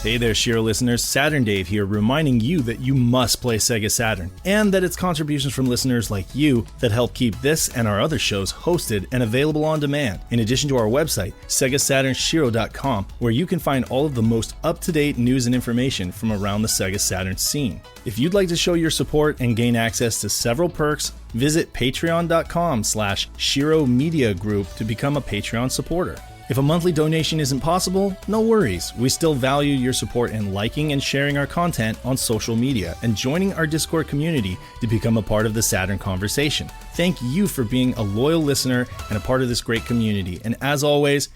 Hey there, SHIRO listeners. SaturnDave here, reminding you that you must play Sega Saturn, and that it's contributions from listeners like you that help keep this and our other shows hosted and available on demand, in addition to our website, SegaSaturnShiro.com, where you can find all of the most up-to-date news and information from around the Sega Saturn scene. If you'd like to show your support and gain access to several perks, visit patreon.com/Shiro Media Group to become a Patreon supporter. If a monthly donation isn't possible, no worries. We still value your support in liking and sharing our content on social media and joining our Discord community to become a part of the Saturn conversation. Thank you for being a loyal listener and a part of this great community. And as always,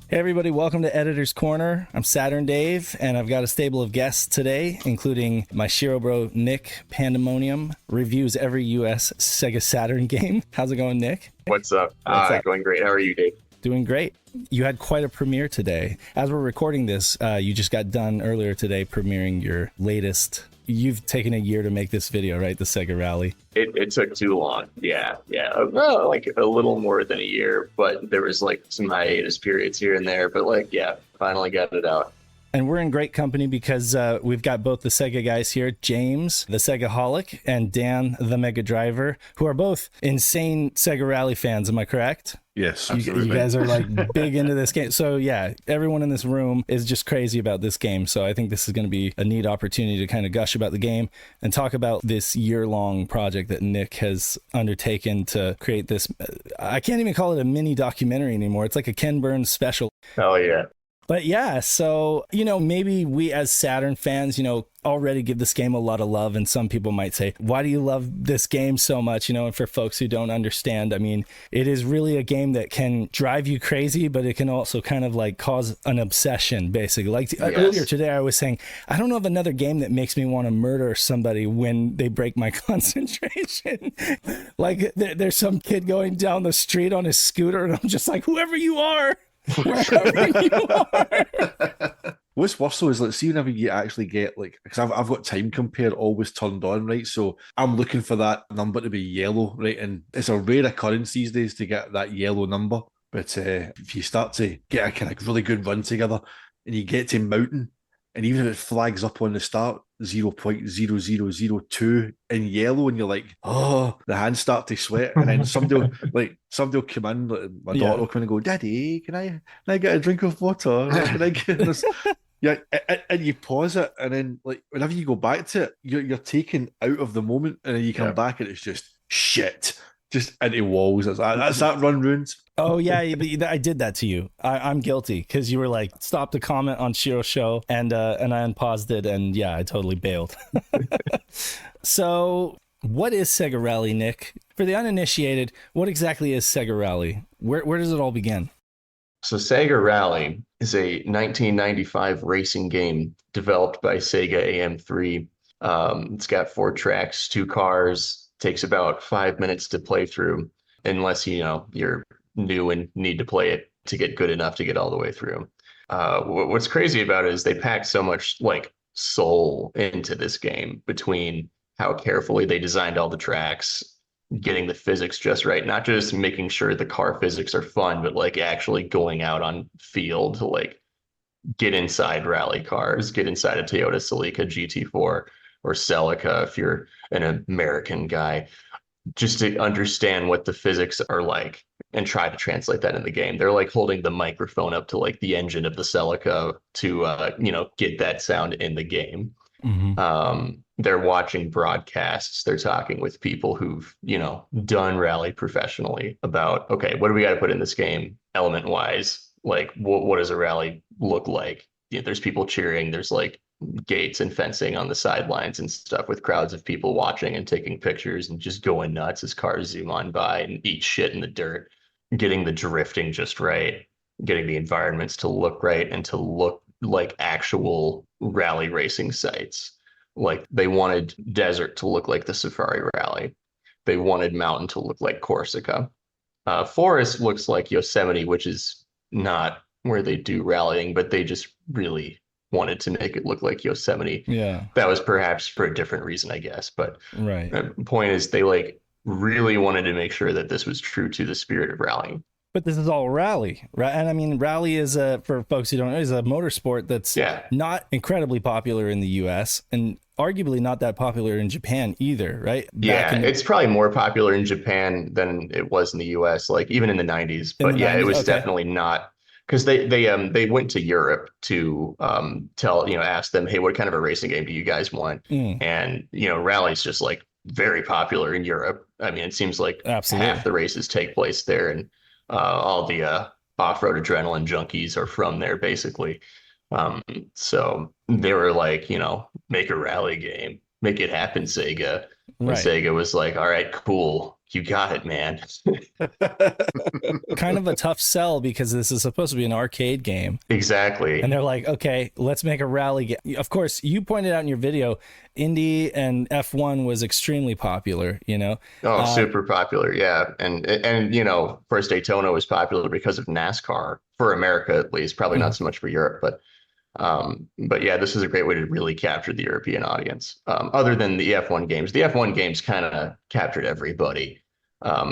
Hey everybody, welcome to Editor's Corner. I'm SaturnDave, and I've got a stable of guests today, including my Shiro bro, Nick Pandamonium, reviews every US Sega Saturn game. How's it going, Nick? What's up? Going great. How are you, Dave? Doing great. You had quite a premiere today. As we're recording this, you just got done earlier today premiering your latest. You've taken a year to make this video, right? The Sega Rally. It took too long. Yeah. Well, like a little more than a year, but there was like some hiatus periods here and there. But like, yeah, finally got it out. And we're in great company because we've got both the Sega guys here, James, the Segaholic, and Dan, the Mega Driver, who are both insane Sega Rally fans. Am I correct? Yes. You guys are like big into this game. So yeah, everyone in this room is just crazy about this game. So I think this is going to be a neat opportunity to kind of gush about the game and talk about this year-long project that Nick has undertaken to create this. I can't even call it a mini documentary anymore. It's like a Ken Burns special. Oh, yeah. But yeah, so, maybe we as Saturn fans, already give this game a lot of love. And some people might say, why do you love this game so much? And for folks who don't understand, I mean, it is really a game that can drive you crazy, but it can also kind of like cause an obsession, basically. Like earlier today, I was saying, I don't know of another game that makes me want to murder somebody when they break my concentration. Like there's some kid going down the street on his scooter, and I'm just like, whoever you are. Wherever you are. What's worse though is like, see, whenever you actually get because I've got time compare always turned on, right? So I'm looking for that number to be yellow, right? And it's a rare occurrence these days to get that yellow number. But if you start to get a kind of really good run together and you get to mountain, and even if it flags up on the start 0.0002 in yellow, and you're like, oh, the hands start to sweat, and then somebody will come in, like my daughter will come in and go, Daddy, can I get a drink of water? Can I get this? Yeah, and you pause it, and then like whenever you go back to it, you're taken out of the moment, and then you come back and it's just shit, just into walls. That's that run ruined. Oh yeah, I did that to you. I'm guilty because you were like, stop the comment on Shiro's show, and I unpaused it, and yeah, I totally bailed. So, what is Sega Rally, Nick? For the uninitiated, what exactly is Sega Rally? Where does it all begin? So Sega Rally is a 1995 racing game developed by Sega AM3. It's got 4 tracks, 2 cars, takes about 5 minutes to play through, unless you're new and need to play it to get good enough to get all the way through. What's crazy about it is they packed so much like soul into this game, between how carefully they designed all the tracks, getting the physics just right, not just making sure the car physics are fun, but like actually going out on field to like get inside rally cars, get inside a Toyota Celica GT4 or Celica if you're an American guy, just to understand what the physics are like and try to translate that in the game. They're like holding the microphone up to like the engine of the Celica to get that sound in the game. Mm-hmm. They're watching broadcasts. They're talking with people who've done rally professionally about, okay, what do we got to put in this game element wise? Like what does a rally look like? There's people cheering. There's like gates and fencing on the sidelines and stuff, with crowds of people watching and taking pictures and just going nuts as cars zoom on by and eat shit in the dirt, getting the drifting just right, getting the environments to look right and to look like actual rally racing sites. Like they wanted desert to look like the Safari Rally. They wanted mountain to look like Corsica. Forest looks like Yosemite, which is not where they do rallying, but they just really wanted to make it look like Yosemite. Yeah. That was perhaps for a different reason, I guess. But Right. the point is, they like really wanted to make sure that this was true to the spirit of rallying. But this is all rally, right? And I mean, rally is for folks who don't know, is a motorsport that's not incredibly popular in the U.S. and arguably not that popular in Japan either, right? It's probably more popular in Japan than it was in the U.S. Like even in the 90s. But yeah, it was definitely not, because they went to Europe to ask them, hey, what kind of a racing game do you guys want? And rally's just like very popular in Europe. I mean, it seems like half the races take place there, and all the off-road adrenaline junkies are from there, basically. So they were like, make a rally game, make it happen, Sega. And Sega was like, all right, cool. You got it, man. Kind of a tough sell because this is supposed to be an arcade game. Exactly. And they're like, okay, let's make a rally game. Of course, you pointed out in your video, Indy and F1 was extremely popular, Oh, super popular. Yeah. And of course, Daytona was popular because of NASCAR for America, at least, probably not so much for Europe, but yeah, this is a great way to really capture the European audience. Other than the F1 games, the F1 games kind of captured everybody,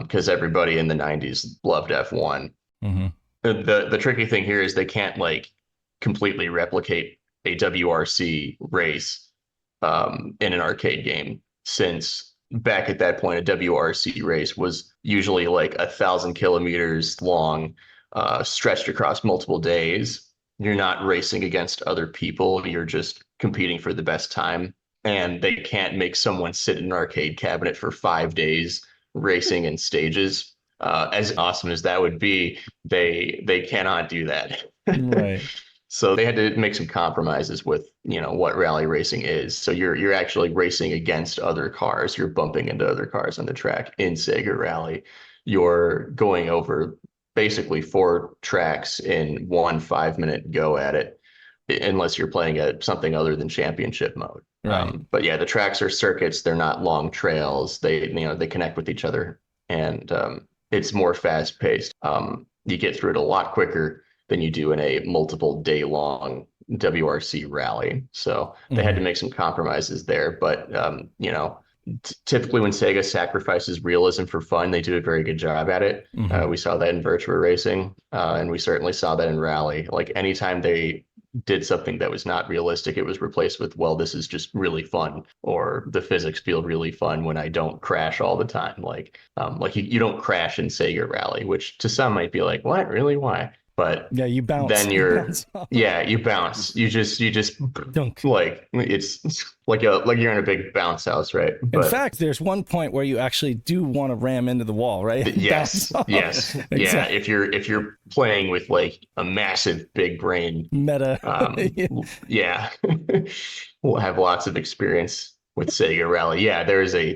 because everybody in the 90s loved F1. The tricky thing here is they can't like completely replicate a WRC race in an arcade game, since back at that point, a WRC race was usually like 1,000 kilometers long, stretched across multiple days. You're not racing against other people. You're just competing for the best time. And they can't make someone sit in an arcade cabinet for 5 days racing in stages. As awesome as that would be, they cannot do that. Right. So they had to make some compromises with, what rally racing is. So you're actually racing against other cars. You're bumping into other cars on the track in Sega Rally. You're going over basically 4 tracks in 1 5-minute go at it, unless you're playing at something other than championship mode. Right. But yeah, the tracks are circuits. They're not long trails. They connect with each other, and it's more fast paced. You get through it a lot quicker than you do in a multiple day long WRC rally. So they had to make some compromises there. But typically when Sega sacrifices realism for fun, they do a very good job at it. We saw that in Virtua Racing, and we certainly saw that in Rally. Like anytime they did something that was not realistic, it was replaced with, well, this is just really fun, or the physics feel really fun when I don't crash all the time. Like you don't crash in Sega Rally, which to some might be like, what, really, why? But yeah, you bounce. Then you bounce. You just dunk. Like it's like you're in a big bounce house, right? In fact, there's one point where you actually do want to ram into the wall, right? Yes. Exactly. Yeah. If you're playing with like a massive big brain meta, yeah, we'll have lots of experience with Sega Rally. Yeah, there's a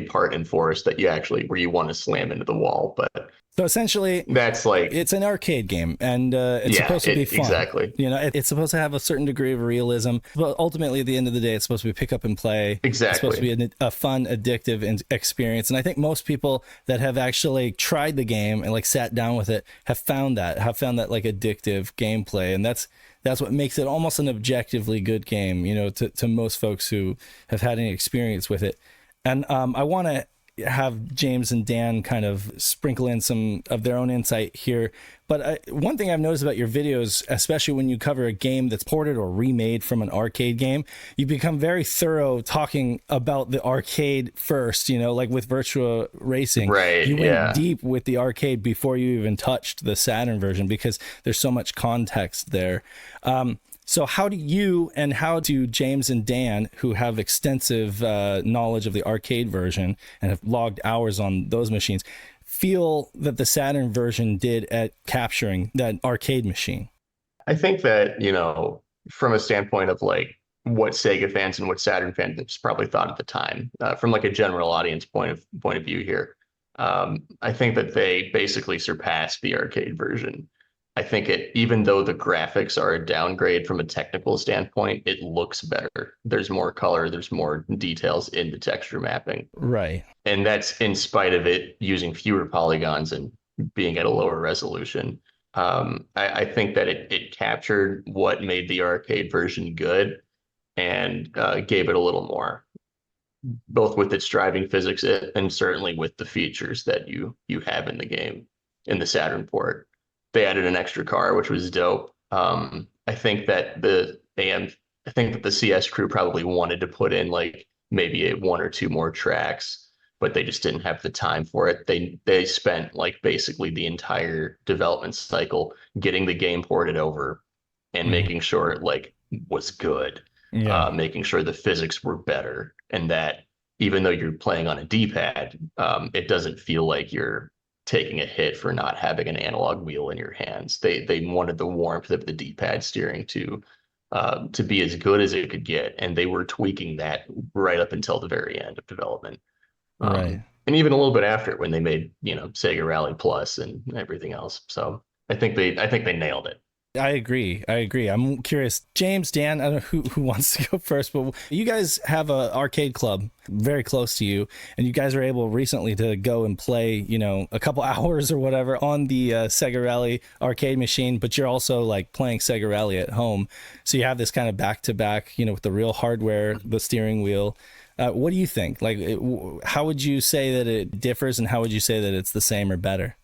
part in Forest that where you want to slam into the wall, but. So essentially, that's like it's an arcade game, and it's supposed to be fun. Exactly. It's supposed to have a certain degree of realism, but ultimately, at the end of the day, it's supposed to be pick up and play. Exactly. It's supposed to be a fun, addictive experience. And I think most people that have actually tried the game and like sat down with it have found that like addictive gameplay, and that's what makes it almost an objectively good game, to most folks who have had any experience with it. And I want to have James and Dan kind of sprinkle in some of their own insight here. But one thing I've noticed about your videos, especially when you cover a game that's ported or remade from an arcade game, you become very thorough talking about the arcade first, like with Virtua Racing. Right. You went deep with the arcade before you even touched the Saturn version because there's so much context there. So how do James and Dan, who have extensive knowledge of the arcade version and have logged hours on those machines, feel that the Saturn version did at capturing that arcade machine? I think that, from a standpoint of like what Sega fans and what Saturn fans probably thought at the time, from like a general audience point of view here, I think that they basically surpassed the arcade version. I think even though the graphics are a downgrade from a technical standpoint, it looks better. There's more color, there's more details in the texture mapping. Right. And that's in spite of it using fewer polygons and being at a lower resolution. I think that it captured what made the arcade version good and gave it a little more, both with its driving physics and certainly with the features that you have in the game in the Saturn port. They added an extra car, which was dope. I think that I think that the CS crew probably wanted to put in like maybe one or two more tracks, but they just didn't have the time for it. They spent like basically the entire development cycle getting the game ported over and making sure it like was good, Yeah. making sure the physics were better, and that even though you're playing on a D-pad, it doesn't feel like you're taking a hit for not having an analog wheel in your hands. They wanted the warmth of the D-pad steering to be as good as it could get, and they were tweaking that right up until the very end of development. Right. And even a little bit after when they made, Sega Rally Plus and everything else. So I think they nailed it. I agree. I'm curious, James, Dan, I don't know who wants to go first, but you guys have a arcade club very close to you, and you guys were able recently to go and play, a couple hours or whatever on the Sega Rally arcade machine, but you're also like playing Sega Rally at home. So you have this kind of back to back, with the real hardware, the steering wheel. What do you think? Like, how would you say that it differs, and how would you say that it's the same or better?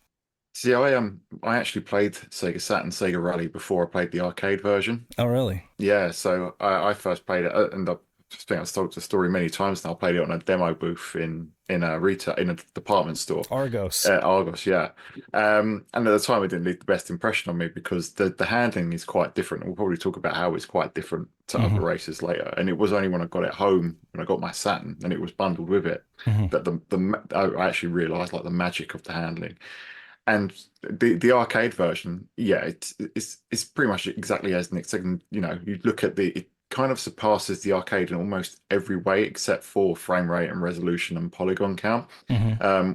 See, I actually played Sega Saturn, Sega Rally before I played the arcade version. Oh, really? Yeah, so I first played it, and I think I've told the story many times now. I played it on a demo booth in a department store. Argos. Argos, yeah. And at the time, it didn't leave the best impression on me because the handling is quite different. We'll probably talk about how it's quite different to other races later. And it was only when I got it home, when I got my Saturn, and it was bundled with it, that I actually realised like the magic of the handling. And the arcade version, yeah, it's pretty much exactly as Nick said. You look at it kind of surpasses the arcade in almost every way except for frame rate and resolution and polygon count.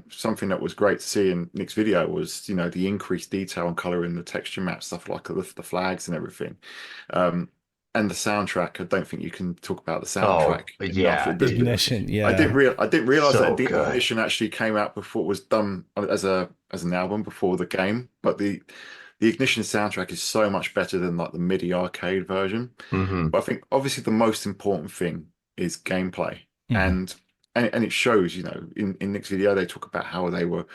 Something that was great to see in Nick's video was, the increased detail and color in the texture map, stuff like the flags and everything. And the soundtrack, I don't think you can talk about the soundtrack. Oh, yeah. Ignition, yeah. I didn't realize So that good. Ignition actually came out before it was done as an album before the game. But the Ignition soundtrack is so much better than like the MIDI arcade version. But I think obviously the most important thing is gameplay, and it shows. In Nick's video they talk about how they were,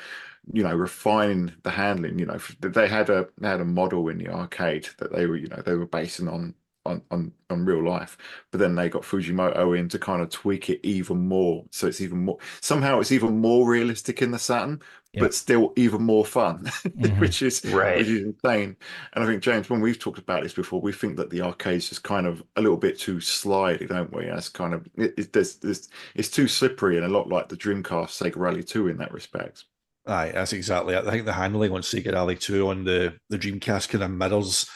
refining the handling. They had a model in the arcade that they were basing on real life, but then they got Fujimoto in to kind of tweak it even more, so it's even more realistic in the Saturn, but still even more fun, which is insane. And I think, James, when we've talked about this before, we think that the arcade's just kind of a little bit too slidey, don't we? As kind of it's too slippery and a lot like the Dreamcast Sega Rally 2 in that respect. Aye, that's exactly it. I think the handling on Sega Rally 2 on the Dreamcast kind of mirrors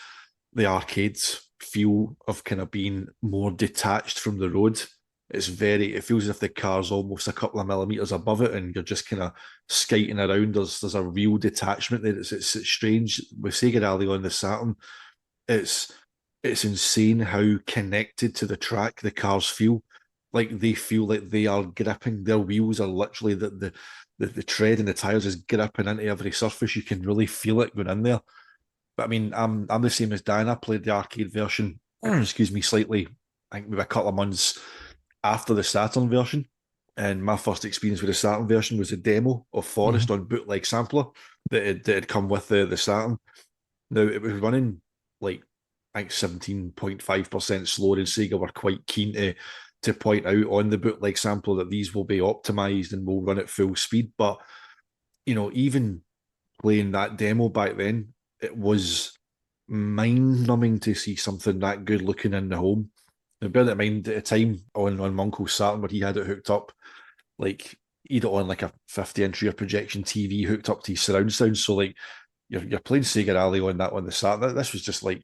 the arcade's feel of kind of being more detached from the road. It feels as if the car's almost a couple of millimeters above it and you're just kind of skating around. There's a real detachment there. It's strange. With Sega Rally on the Saturn, it's insane how connected to the track the cars feel. Like they feel like they are gripping. Their wheels are literally the tread and the tires is gripping into every surface. You can really feel it going in there. But I mean, I'm the same as Dan. I played the arcade version, slightly, I think maybe a couple of months after the Saturn version. And my first experience with the Saturn version was a demo of Forest on bootleg sampler that had come with the Saturn. Now, it was running like, I think 17.5% slower, and Sega were quite keen to point out on the bootleg sampler that these will be optimized and will run at full speed. But, even playing that demo back then, it was mind-numbing to see something that good looking in the home. Now, bear that in mind, at a time on my uncle's Saturn where he had it hooked up, like, he'd it on like a 50-inch rear projection TV hooked up to his surround sound. So, like, you're playing Sega Rally on the Saturn. This was just like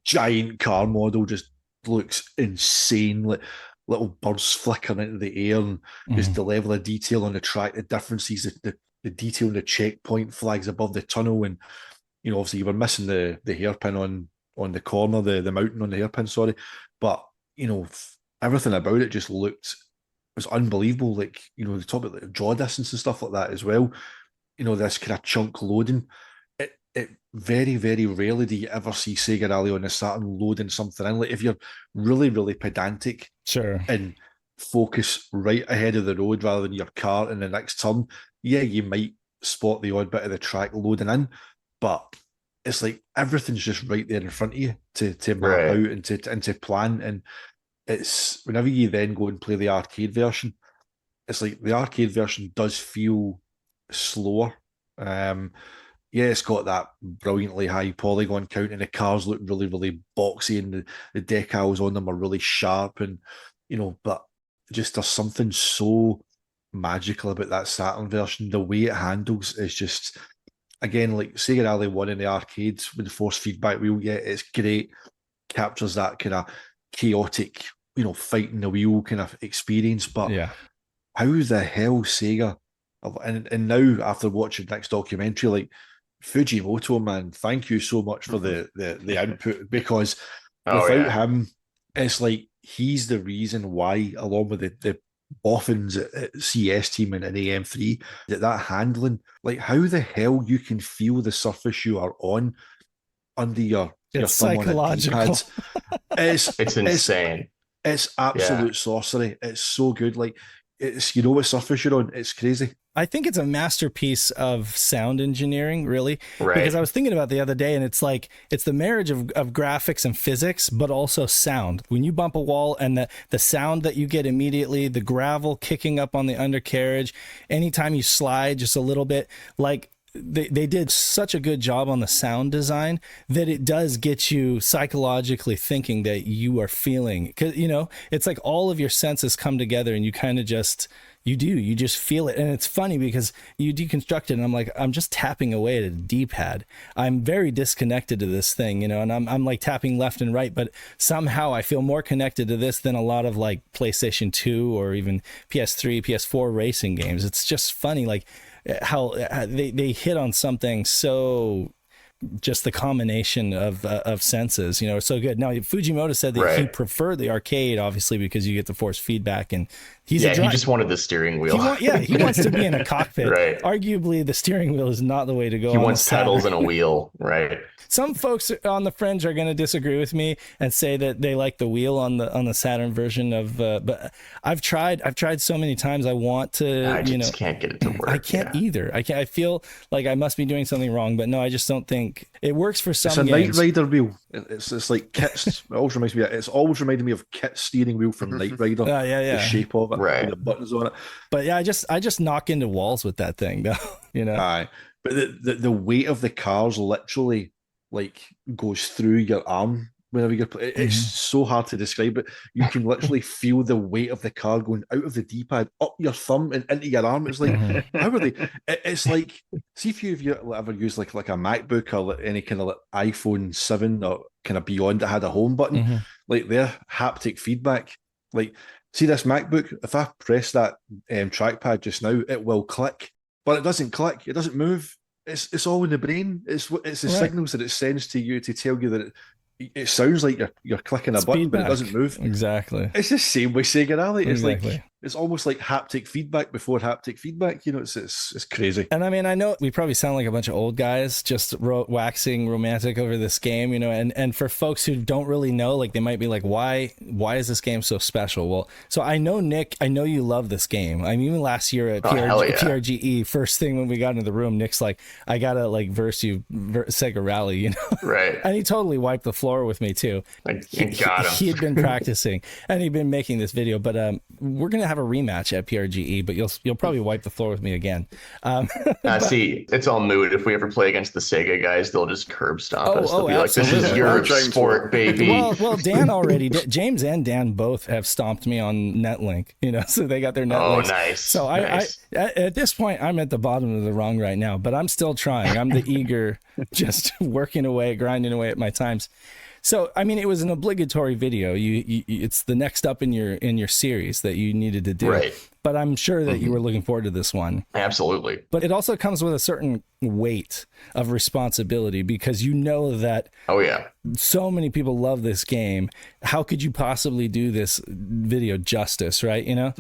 giant car model, just looks insane. Like, little birds flickering into the air, and just the level of detail on the track, the differences, the detail in the checkpoint flags above the tunnel, and you know, obviously you were missing the hairpin on the corner, the mountain on the hairpin, sorry. But, you know, everything about it just was unbelievable. Like, you know, the top of the draw distance and stuff like that as well. You know, this kind of chunk loading. It very, very rarely do you ever see Sega Rally on the Saturn loading something in. Like if you're really, really pedantic, Sure, and focus right ahead of the road rather than your car in the next turn, yeah, you might spot the odd bit of the track loading in, but it's like everything's just right there in front of you to map out and to plan. And it's whenever you then go and play the arcade version, it's like the arcade version does feel slower. Yeah, it's got that brilliantly high polygon count, and the cars look really, really boxy, and the decals on them are really sharp, and you know, but just there's something so magical about that Saturn version. The way it handles is just, again, like Sega Rally 1 in the arcades with the force feedback wheel. Yeah, it's great, captures that kind of chaotic, you know, fighting the wheel kind of experience. But yeah. how the hell Sega, and now after watching Nick's documentary, like Fujimoto, man, thank you so much for the input, because without him, it's like he's the reason why, along with the boffins at CS team and AM3, that handling, like how the hell you can feel the surface you are on under your thumb on a D-pad. It's insane. It's absolute sorcery. It's so good. Like, it's, you know what surface you're on. It's crazy. I think it's a masterpiece of sound engineering, really. Right. Because I was thinking about it the other day, and it's like, it's the marriage of graphics and physics, but also sound. When you bump a wall and the sound that you get immediately, the gravel kicking up on the undercarriage, anytime you slide just a little bit, like, they did such a good job on the sound design that it does get you psychologically thinking that you are feeling, because, you know, it's like all of your senses come together and you kind of just, you just feel it. And it's funny because you deconstruct it and I'm like, I'm just tapping away at a D-pad. I'm very disconnected to this thing, you know, and I'm like tapping left and right, but somehow I feel more connected to this than a lot of like PlayStation 2 or even PS3, PS4 racing games. It's just funny, like, how they hit on something so, just the combination of senses, you know, so good. Now Fujimoto said that he preferred the arcade, obviously, because you get the force feedback, and he just wanted the steering wheel. He wants to be in a cockpit. Right. Arguably, the steering wheel is not the way to go. He wants pedals and a wheel. Right. Some folks on the fringe are going to disagree with me and say that they like the wheel on the Saturn version of. But I've tried so many times. I want to. I just can't get it to work. I can't either. I feel like I must be doing something wrong. But no, I just don't think it works for some games. It's a Knight Rider wheel. It's like Kit's. It always reminds me. It's always reminded me of Kit's steering wheel from Knight Rider. The shape of it, right? The buttons on it. But yeah, I just knock into walls with that thing, though. You know. Aye, but the weight of the cars literally, like, goes through your arm whenever you're playing. It's so hard to describe, but you can literally feel the weight of the car going out of the D-pad up your thumb and into your arm. It's like, how are they? It's like, see if you've ever used like a MacBook or like any kind of like iPhone 7 or kind of beyond that had a home button, like their haptic feedback. Like, see this MacBook, if I press that trackpad just now, it will click, but it doesn't click. It doesn't move. It's all in the brain. It's the signals that it sends to you to tell you that it sounds like you're clicking a button, but it doesn't move. Exactly. It's the same with Sega Rally. It's like, it's almost like haptic feedback before haptic feedback. You know, it's crazy. And I mean, I know we probably sound like a bunch of old guys just waxing romantic over this game, you know, and for folks who don't really know, like, they might be like, why is this game so special? Well, so I know, Nick, I know you love this game. I mean, even last year at PRGE, first thing when we got into the room, Nick's like, I gotta like verse you Sega Rally, you know? Right. And he totally wiped the floor with me too. He got him. He had been practicing and he'd been making this video, but we're gonna have a rematch at PRGE, but you'll probably wipe the floor with me again. See, it's all moot. If we ever play against the Sega guys, they'll just curb stomp us. They'll be like, "This is your sport, baby." Well, Dan already did. James and Dan both have stomped me on Netlink, you know, so they got their Netlinks. Oh, nice. So nice. I at this point, I'm at the bottom of the rung right now, but I'm still trying. I'm the eager, just working away, grinding away at my times. So, I mean, it was an obligatory video. It's the next up in your series that you needed to do. Right. But I'm sure that you were looking forward to this one. Absolutely. But it also comes with a certain weight of responsibility because you know that Oh yeah. so many people love this game. How could you possibly do this video justice, right? You know?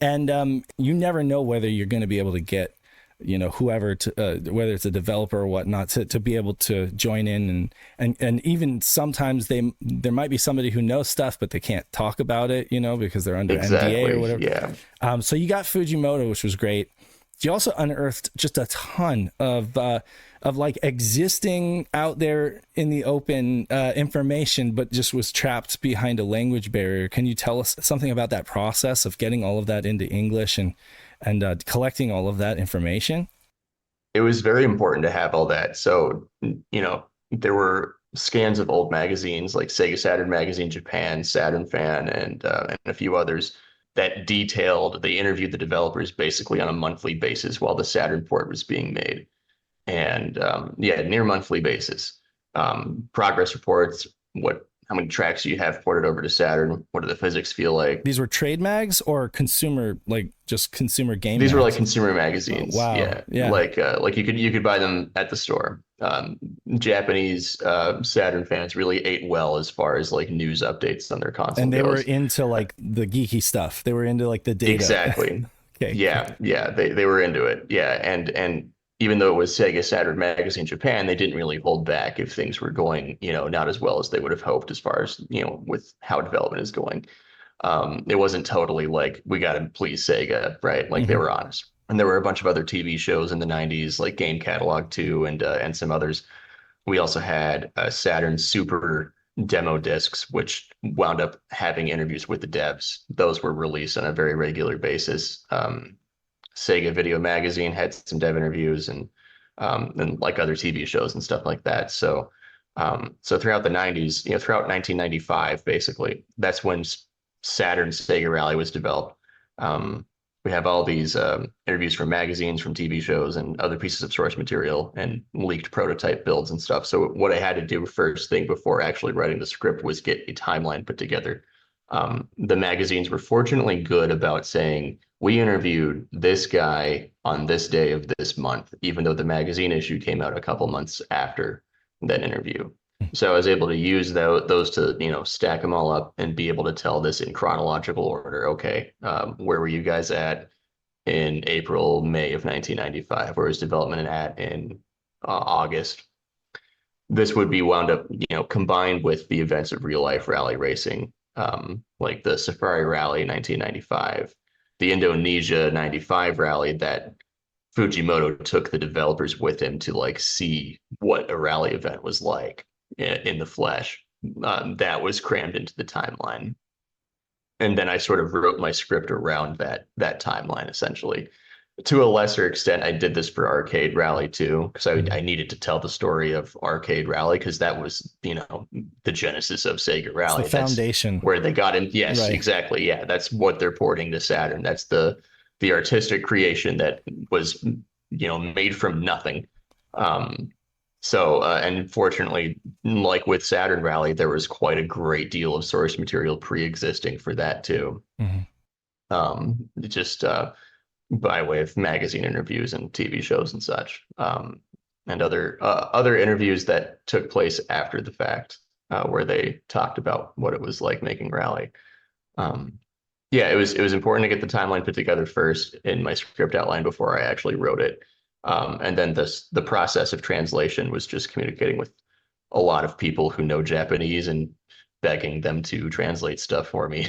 And you never know whether you're going to be able to get, you know, whoever to whether it's a developer or whatnot to be able to join in and even sometimes there might be somebody who knows stuff but they can't talk about it, you know, because they're under NDA or whatever. Yeah. So you got Fujimoto, which was great. You also unearthed just a ton of like existing out there in the open information, but just was trapped behind a language barrier. Can you tell us something about that process of getting all of that into English and collecting all of that information? It was very important to have all that. So, you know, there were scans of old magazines like Sega Saturn Magazine Japan, Saturn Fan, and a few others that detailed, they interviewed the developers basically on a monthly basis while the Saturn port was being made. And near monthly basis. Progress reports, how many tracks do you have ported over to Saturn? What do the physics feel like? These were trade mags or consumer, like just consumer game These mags? were like consumer magazines. Oh, wow. Yeah. Like you could buy them at the store. Japanese Saturn fans really ate well as far as like news updates on their console. And they were into like the geeky stuff. They were into like the data. Exactly. Okay. Yeah. They were into it. Yeah. And even though it was Sega Saturn Magazine Japan, they didn't really hold back if things were going, you know, not as well as they would have hoped as far as, you know, with how development is going. It wasn't totally like, we got to please Sega, right? Like they were honest. And there were a bunch of other TV shows in the 90s, like Game Catalog 2 and some others. We also had Saturn Super demo discs, which wound up having interviews with the devs. Those were released on a very regular basis. Sega Video Magazine had some dev interviews and like other TV shows and stuff like that. So throughout the 90s, you know, throughout 1995, basically, that's when Saturn Sega Rally was developed. We have all these interviews from magazines, from TV shows, and other pieces of source material and leaked prototype builds and stuff. So what I had to do first thing before actually writing the script was get a timeline put together. The magazines were fortunately good about saying, we interviewed this guy on this day of this month, even though the magazine issue came out a couple months after that interview. So I was able to use those to, you know, stack them all up and be able to tell this in chronological order. Okay, where were you guys at in April, May of 1995? Where was development at in August? This would be wound up, you know, combined with the events of real life rally racing, like the Safari Rally 1995. The Indonesia 95 rally that Fujimoto took the developers with him to like see what a rally event was like in the flesh. That was crammed into the timeline. And then I sort of wrote my script around that timeline, essentially. To a lesser extent, I did this for Arcade Rally too, because I needed to tell the story of Arcade Rally, because that was, you know, the genesis of Sega Rally. It's the foundation. That's where they got in. Yes, right. Exactly. Yeah, that's what they're porting to Saturn. That's the artistic creation that was, you know, made from nothing. And fortunately, like with Saturn Rally, there was quite a great deal of source material pre-existing for that too. By way of magazine interviews and TV shows and such, and other interviews that took place after the fact, where they talked about what it was like making Rally. It was important to get the timeline put together first in my script outline before I actually wrote it, and then the process of translation was just communicating with a lot of people who know Japanese and begging them to translate stuff for me.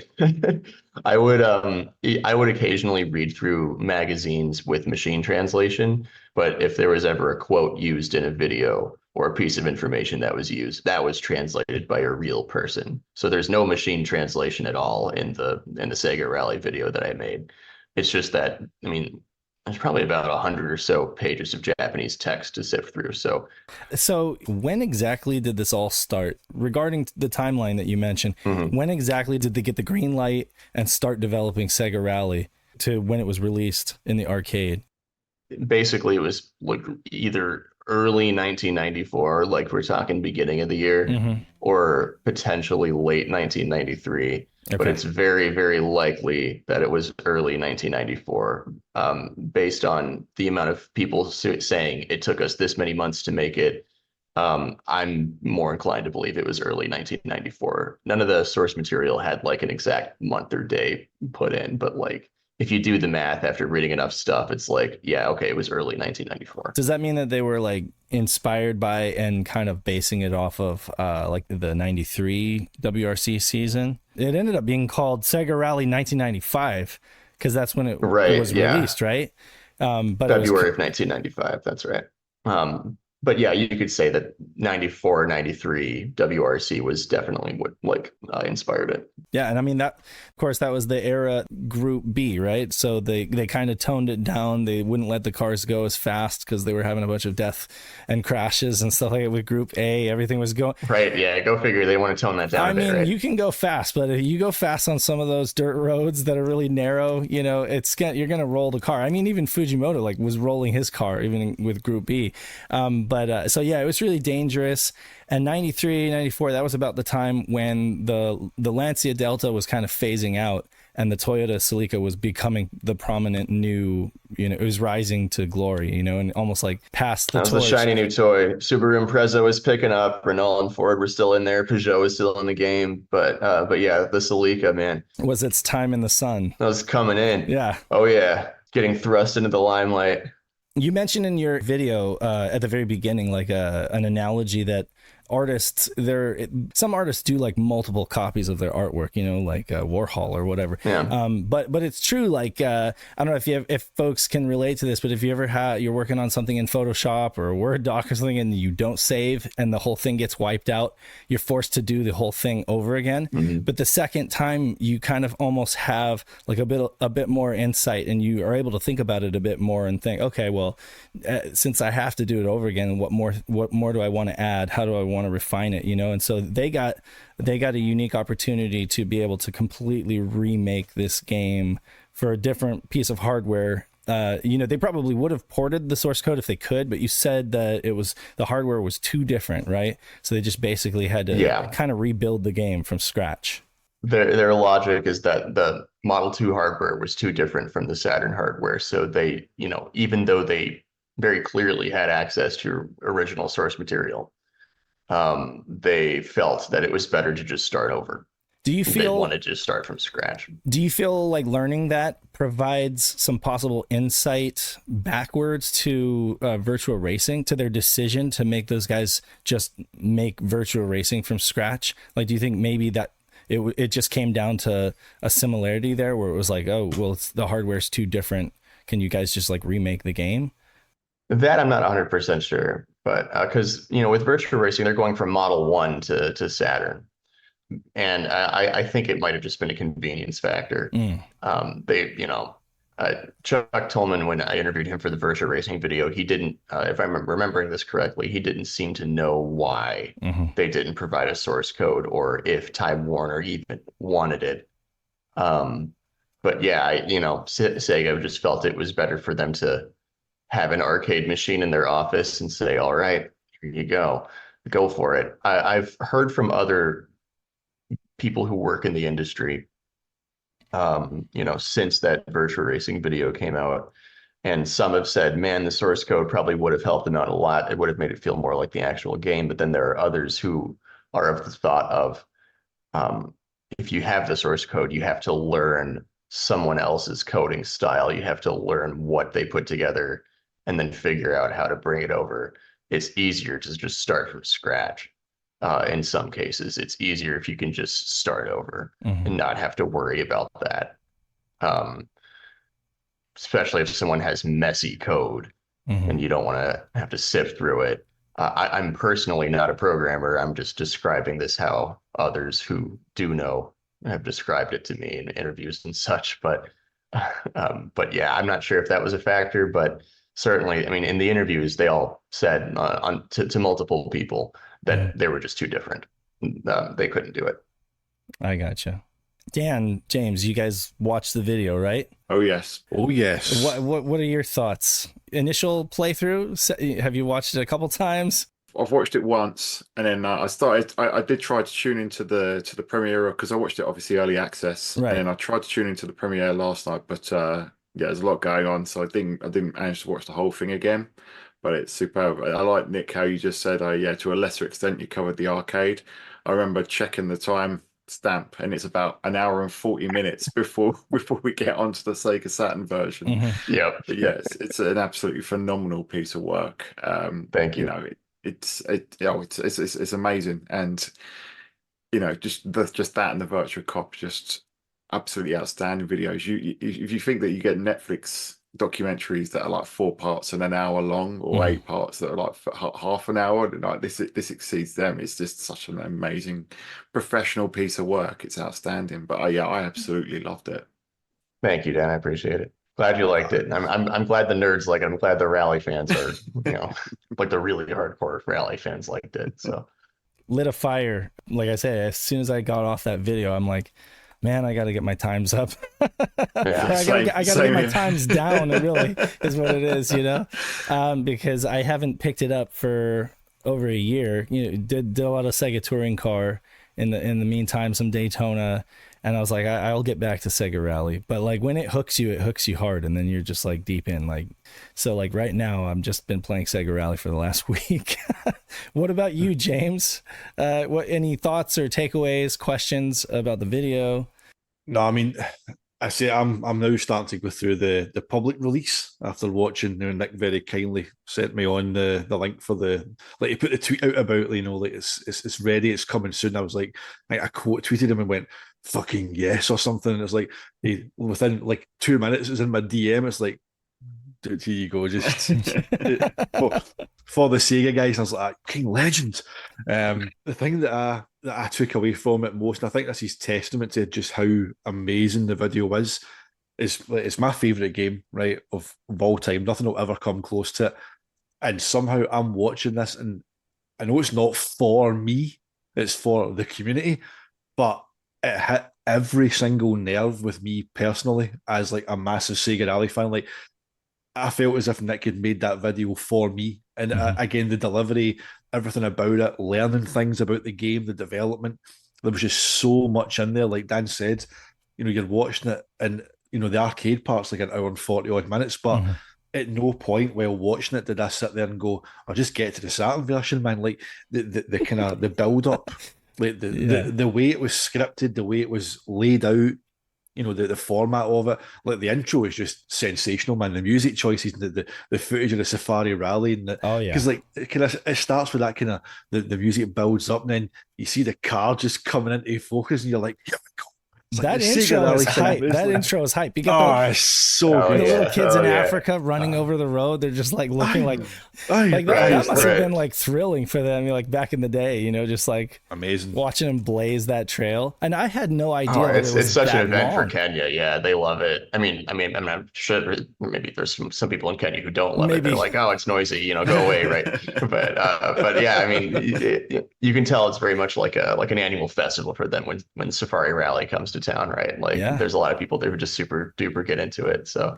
I would occasionally read through magazines with machine translation, but if there was ever a quote used in a video or a piece of information that was used, that was translated by a real person. So there's no machine translation at all in the Sega Rally video that I made. It's just that, I mean, there's probably about 100 or so pages of Japanese text to sift through. So when exactly did this all start? Regarding the timeline that you mentioned, when exactly did they get the green light and start developing Sega Rally to when it was released in the arcade? Basically, it was like either early 1994, like we're talking beginning of the year, Mm-hmm. or potentially late 1993. But Okay. it's very, very likely that it was early 1994, based on the amount of people saying it took us this many months to make it. I'm more inclined to believe it was early 1994. None of the source material had like an exact month or day put in, but like if you do the math after reading enough stuff, it's like, yeah, okay, it was early 1994. Does that mean that they were like inspired by and kind of basing it off of like the 93 WRC season? It ended up being called Sega Rally 1995 because that's when it Right, was yeah. released, right? But February of 1995. That's right. But yeah, you could say that 94, 93 WRC was definitely what like inspired it. yeah, and I mean that, of course, that was the era Group B, right? So they kind of toned it down. They wouldn't let the cars go as fast because they were having a bunch of death and crashes and stuff like that. With Group A, everything was going Right. Yeah. Go figure. They want to tone that down I a bit, mean, right? you can go fast, but if you go fast on some of those dirt roads that are really narrow, you know, you're gonna roll the car. I mean, even Fujimoto like was rolling his car even with Group B. So yeah, it was really dangerous. And 93, 94, that was about the time when the Lancia Delta was kind of phasing out and the Toyota Celica was becoming the prominent new, you know, it was rising to glory, you know, and almost like past the That was the torch. shiny new toy. Subaru Impreza was picking up. Renault and Ford were still in there. Peugeot was still in the game. But yeah, the Celica, man, Was its time in the sun. that was coming in. Yeah. Oh yeah, getting thrust into the limelight. You mentioned in your video at the very beginning, like an analogy that some artists do like multiple copies of their artwork, you know, like Warhol or whatever. Yeah. But it's true. Like, I don't know if folks can relate to this, but if you ever you're working on something in Photoshop or a Word doc or something and you don't save and the whole thing gets wiped out, you're forced to do the whole thing over again. Mm-hmm. But the second time you kind of almost have like a bit more insight and you are able to think about it a bit more and think, okay, well, since I have to do it over again, what more do I want to add? How do I want to refine it, you know? And so they got a unique opportunity to be able to completely remake this game for a different piece of hardware. You know, they probably would have ported the source code if they could, but you said that the hardware was too different, right? So they just basically had to kind of rebuild the game from scratch. Their logic is that the Model 2 hardware was too different from the Saturn hardware. So they, you know, even though they very clearly had access to original source material, they felt that it was better to just start over. They wanted to just start from scratch. Do you feel like learning that provides some possible insight backwards to virtual racing, to their decision to make those guys just make virtual racing from scratch? Like, do you think maybe that it just came down to a similarity there where it was like, oh, well, the hardware's too different. Can you guys just like remake the game? That I'm not 100% sure, but because, you know, with virtual racing, they're going from Model 1 to Saturn. And I think it might have just been a convenience factor. You know, Chuck Tolman, when I interviewed him for the virtual racing video, he didn't, if I'm remembering this correctly, he didn't seem to know why they didn't provide a source code or if Time Warner even wanted it. But yeah, you know, Sega just felt it was better for them to have an arcade machine in their office and say, all right, here you go for it. I've heard from other people who work in the industry, you know, since that virtual racing video came out, and some have said, man, the source code probably would have helped them out a lot. It would have made it feel more like the actual game. But then there are others who are of the thought of, if you have the source code, you have to learn someone else's coding style. You have to learn what they put together and then figure out how to bring it over. It's easier to just start from scratch. In some cases, it's easier if you can just start over and not have to worry about that. Especially if someone has messy code and you don't want to have to sift through it. I'm personally not a programmer. I'm just describing this how others who do know have described it to me in interviews and such. But yeah, I'm not sure if that was a factor, but certainly, I mean, in the interviews, they all said to multiple people that they were just too different. They couldn't do it. I gotcha. Dan, James, you guys watched the video, right? Oh yes. Oh yes. What are your thoughts? Initial playthrough? Have you watched it a couple times? I've watched it once, and then I did try to tune into the premiere because I watched it obviously early access, Right. and then I tried to tune into the premiere last night, but yeah, there's a lot going on, so I didn't manage to watch the whole thing again. But it's superb. I like, Nick, how you just said, yeah, to a lesser extent you covered the arcade. I remember checking the time stamp, and it's about an hour and 40 minutes before we get onto the Sega Saturn version. Mm-hmm. Yep. But yeah, it's an absolutely phenomenal piece of work. Thank you. You know, it's amazing, and just that and the virtual cop, just absolutely outstanding videos. If you think that you get Netflix documentaries that are like 4 parts and an hour long, or 8 parts that are like half an hour, like this exceeds them. It's just such an amazing professional piece of work. It's outstanding. But yeah, I absolutely loved it. Thank you, Dan. I appreciate it. Glad you liked it. I'm glad the nerds like it. I'm glad the rally fans are, like the really hardcore rally fans liked it. So Lit a fire. Like I said, as soon as I got off that video, I'm like, man, I got to get my times up. I got to get my times down. It really is what it is, because I haven't picked it up for over a year. Did a lot of Sega Touring Car in the meantime, some Daytona. And I was like, I'll get back to Sega Rally. But like when it hooks you hard, and then you're just like deep in. Like, so like right now, I've just been playing Sega Rally for the last week. What about you, James? Any thoughts or takeaways, questions about the video? No, I mean, I say I'm now starting to go through the public release after watching. Nick very kindly sent me on the link for he put the tweet out about, like it's ready, it's coming soon. I was like I quote tweeted him and went, fucking yes, or something. And it's like within like 2 minutes it was in my DM. It's like, dude, here you go, just for the Sega guys. And I was like, king legend. The thing that I took away from it most, and I think this is testament to just how amazing the video is it's my favorite game, right, of all time. Nothing will ever come close to it. And somehow I'm watching this, and I know it's not for me, it's for the community, but it hit every single nerve with me personally as like a massive Sega Rally fan. Like, I felt as if Nick had made that video for me. And again, the delivery, everything about it, learning things about the game, the development, there was just so much in there. Like Dan said, you're watching it, and the arcade part's like an hour and 40 odd minutes, but at no point while watching it did I sit there and go, I'll just get to the Saturn version, man. Like the kind of the build up, like the way it was scripted, the way it was laid out, the format of it. Like the intro is just sensational, man. The music choices, the footage of the Safari Rally, and because like it starts with that kind of the music builds up, and then you see the car just coming into focus, and you're like, yeah, that intro is hype. That intro is hype. You got it's so good. The little kids in Africa running over the road. They're just like looking like that must have been like thrilling for them, like back in the day. Just like amazing watching them blaze that trail. And I had no idea. It's such an event for Kenya. Yeah, they love it. I mean, I'm sure maybe there's some people in Kenya who don't love it. They're like, oh, it's noisy. Go away, right? But yeah, I mean, you can tell it's very much like an annual festival for them when Safari Rally comes to town, right? Like there's a lot of people there who just super duper get into it. So,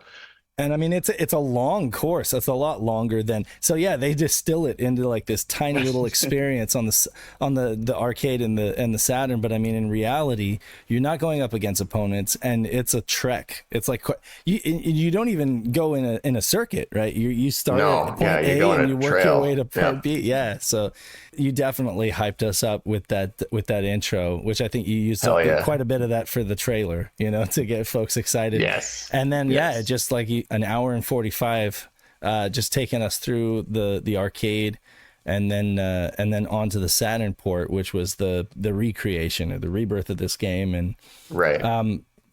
and I mean, it's a long course. It's a lot longer than, so yeah, they distill it into like this tiny little experience on the arcade and the Saturn. But I mean, in reality, you're not going up against opponents, and it's a trek. It's like you don't even go in a circuit, right? You start at point A and you work your way to point B. Yeah, so you definitely hyped us up with that intro, which I think you used quite a bit of that for the trailer, to get folks excited. Yes, and then it just like an hour and 45, just taking us through the arcade, and then onto the Saturn port, which was the recreation or the rebirth of this game. And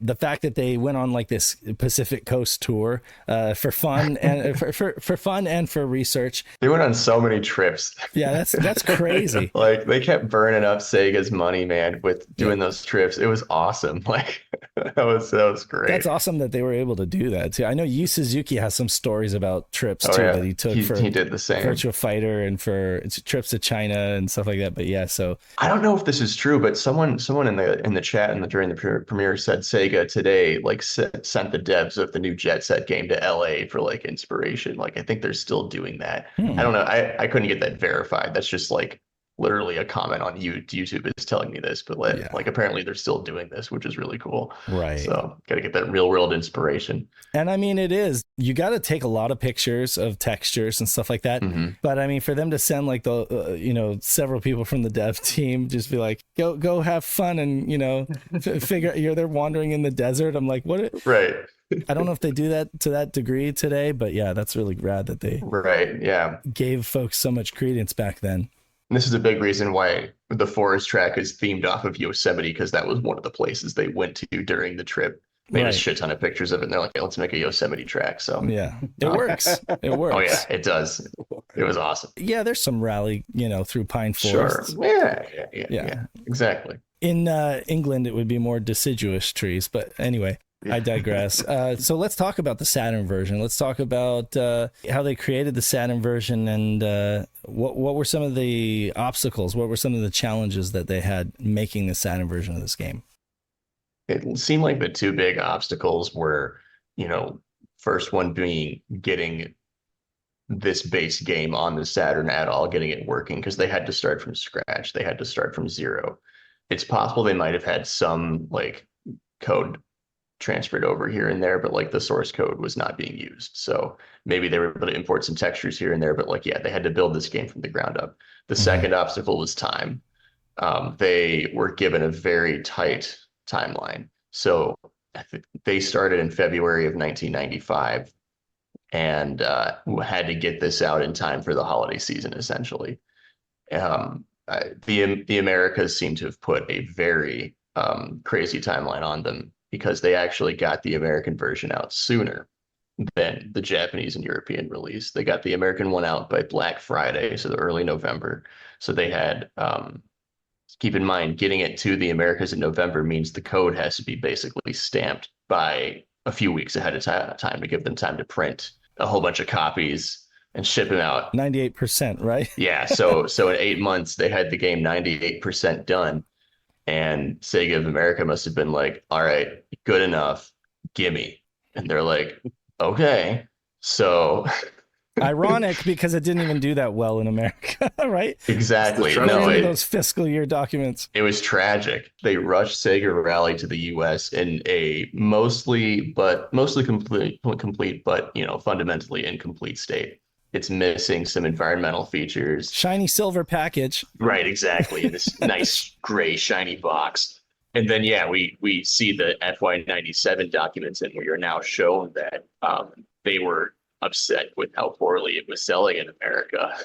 the fact that they went on like this Pacific Coast tour for fun and for fun and for research. They went on so many trips. Yeah, that's crazy. Like they kept burning up Sega's money, man, with doing those trips. It was awesome. Like that was great. That's awesome that they were able to do that too. I know Yu Suzuki has some stories about trips that he took. He did the same. Virtua Fighter and for trips to China and stuff like that. But yeah, so I don't know if this is true, but someone in the chat during the premiere said Sega Sega today like sent the devs of the new Jet Set game to LA for like inspiration. Like I think they're still doing that. I don't know. I couldn't get that verified. That's just like literally a comment on YouTube is telling me this, but like apparently they're still doing this, which is really cool. Right. So got to get that real world inspiration. And I mean, you got to take a lot of pictures of textures and stuff like that. But I mean, for them to send like the, several people from the dev team, just be like, go have fun and, figure they're wandering in the desert. I'm like, what? Right. I don't know if they do that to that degree today, but yeah, that's really rad that they gave folks so much credence back then. And this is a big reason why the forest track is themed off of Yosemite, because that was one of the places they went to during the trip. Made a shit ton of pictures of it, and they're like, hey, let's make a Yosemite track. So yeah, it works. It works. Oh yeah, it does. It was awesome. Yeah, there's some rally, through pine forests. Sure. Yeah. Exactly. In England, it would be more deciduous trees, but anyway. I digress. So let's talk about the Saturn version. Let's talk about how they created the Saturn version and what were some of the obstacles? What were some of the challenges that they had making the Saturn version of this game? It seemed like the two big obstacles were, first one being getting this base game on the Saturn at all, getting it working, because they had to start from scratch. They had to start from zero. It's possible they might have had some like code transferred over here and there, but like the source code was not being used. So maybe they were able to import some textures here and there, but they had to build this game from the ground up. The second obstacle was time. They were given a very tight timeline. So they started in February of 1995 and had to get this out in time for the holiday season, essentially. The Americas seem to have put a very crazy timeline on them, because they actually got the American version out sooner than the Japanese and European release. They got the American one out by Black Friday, so the early November. So they had, keep in mind, getting it to the Americas in November means the code has to be basically stamped by a few weeks ahead of time to give them time to print a whole bunch of copies and ship them out. 98%, right? Yeah, so in 8 months, they had the game 98% done. And Sega of America must have been like, all right, good enough, gimme. And they're like, okay. So ironic, because it didn't even do that well in America, right? Exactly. Those fiscal year documents. It was tragic. They rushed Sega Rally to the US in a mostly complete, but fundamentally incomplete state. It's missing some environmental features. Shiny silver package. Right, exactly. In this nice gray shiny box. And then, we see the FY97 documents, and we are now shown that they were upset with how poorly it was selling in America.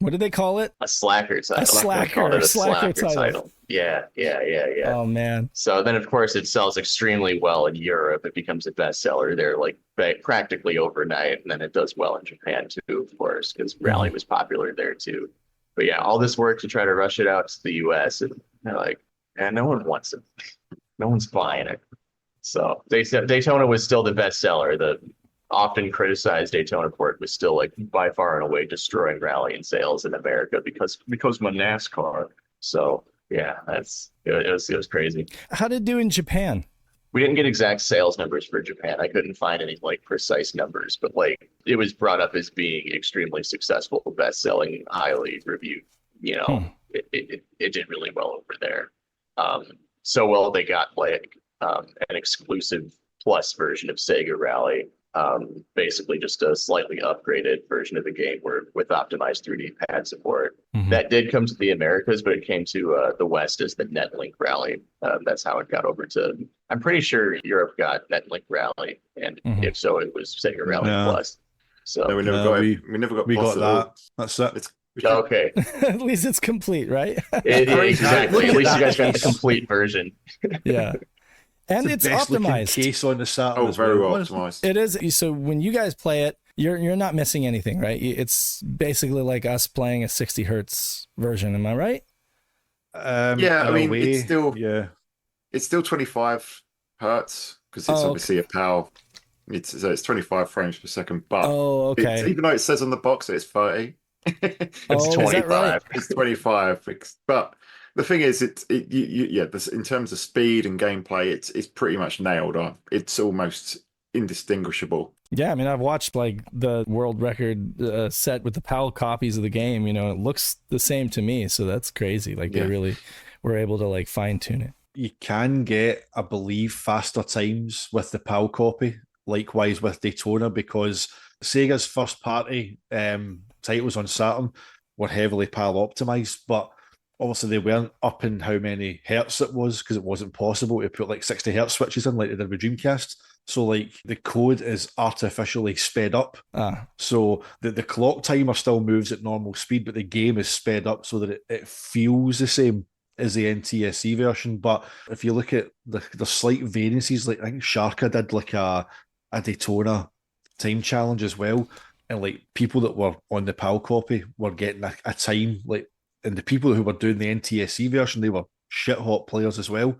What did they call it? A slacker title. A slacker title. Yeah. Oh, man. So then, of course, it sells extremely well in Europe. It becomes a bestseller there, like practically overnight. And then it does well in Japan, too, of course, because Rally was popular there, too. But yeah, all this work to try to rush it out to the US. And they're like, no one wants it. No one's buying it. So they said Daytona was still the bestseller. The often criticized Daytona port was still like by far and away destroying Rally in sales in America because of my NASCAR. So yeah, it was crazy. How did it do in Japan? We didn't get exact sales numbers for Japan. I couldn't find any like precise numbers, but like it was brought up as being extremely successful, best-selling, highly reviewed. It did really well over there. So well they got like an exclusive plus version of Sega Rally. Basically just a slightly upgraded version of the game with optimized 3D pad support. That did come to the Americas, but it came to the West as the Netlink Rally. That's how it got over to, I'm pretty sure Europe got Netlink Rally, and if so, it was Sega Rally Plus. So no, we never got that. That's it. Okay. At least it's complete, right? Exactly. At least you guys got the complete version. Yeah. And it's optimized. Case on the Saturn. Very well optimized. It is. So when you guys play it, you're not missing anything, right? It's basically like us playing a 60 hertz version. Am I right? It's still 25 hertz because it's obviously a PAL. It's 25 frames per second. But even though it says on the box that it's 30, it's 25. It's 25. But The thing is, in terms of speed and gameplay, it's pretty much nailed on. It's almost indistinguishable. Yeah, I mean, I've watched like the world record set with the PAL copies of the game. You know, it looks the same to me, so that's crazy. Like they really were able to like fine tune it. You can get, I believe, faster times with the PAL copy. Likewise with Daytona, because Sega's first party titles on Saturn were heavily PAL optimized, but obviously they weren't up in how many hertz it was, because it wasn't possible to put like 60 hertz switches in like they did with Dreamcast. So like the code is artificially sped up. So the clock timer still moves at normal speed, but the game is sped up so that it feels the same as the NTSC version. But if you look at the slight variances, like I think Sharka did like a Daytona time challenge as well, and like people that were on the PAL copy were getting a time, like, and the people who were doing the NTSC version, they were shit hot players as well,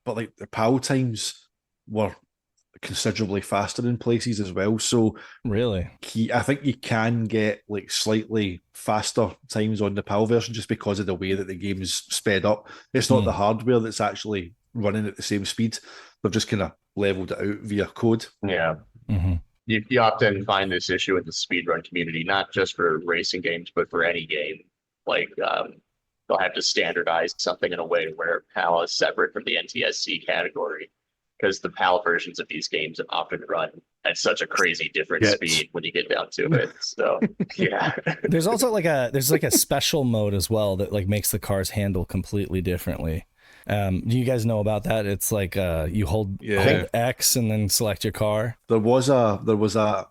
but like the PAL times were considerably faster in places as well. So really, I think you can get like slightly faster times on the PAL version just because of the way that the game is sped up. It's not the hardware that's actually running at the same speed. They've just kind of leveled it out via code. Yeah. Mm-hmm. You often find this issue in the speedrun community, not just for racing games, but for any game. Like they'll have to standardize something in a way where PAL is separate from the NTSC category, because the PAL versions of these games have often run at such a crazy different speed when you get down to it. So yeah. There's also like a special mode as well that like makes the cars handle completely differently. Do you guys know about that? It's like you hold X and then select your car. There was a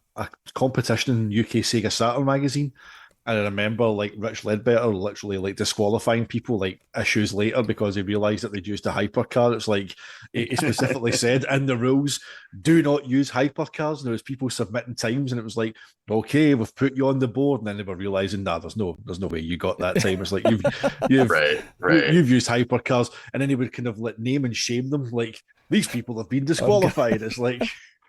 competition in UK Sega Saturn magazine, and I remember like Rich Ledbetter literally like disqualifying people like issues later because he realised that they'd used a hypercar. It's like he specifically said in the rules, do not use hypercars. And there was people submitting times, and it was like, okay, we've put you on the board, and then they were realising, there's no way you got that time. It's like you've you've used hypercars, and then he would kind of like name and shame them, like these people have been disqualified. It's like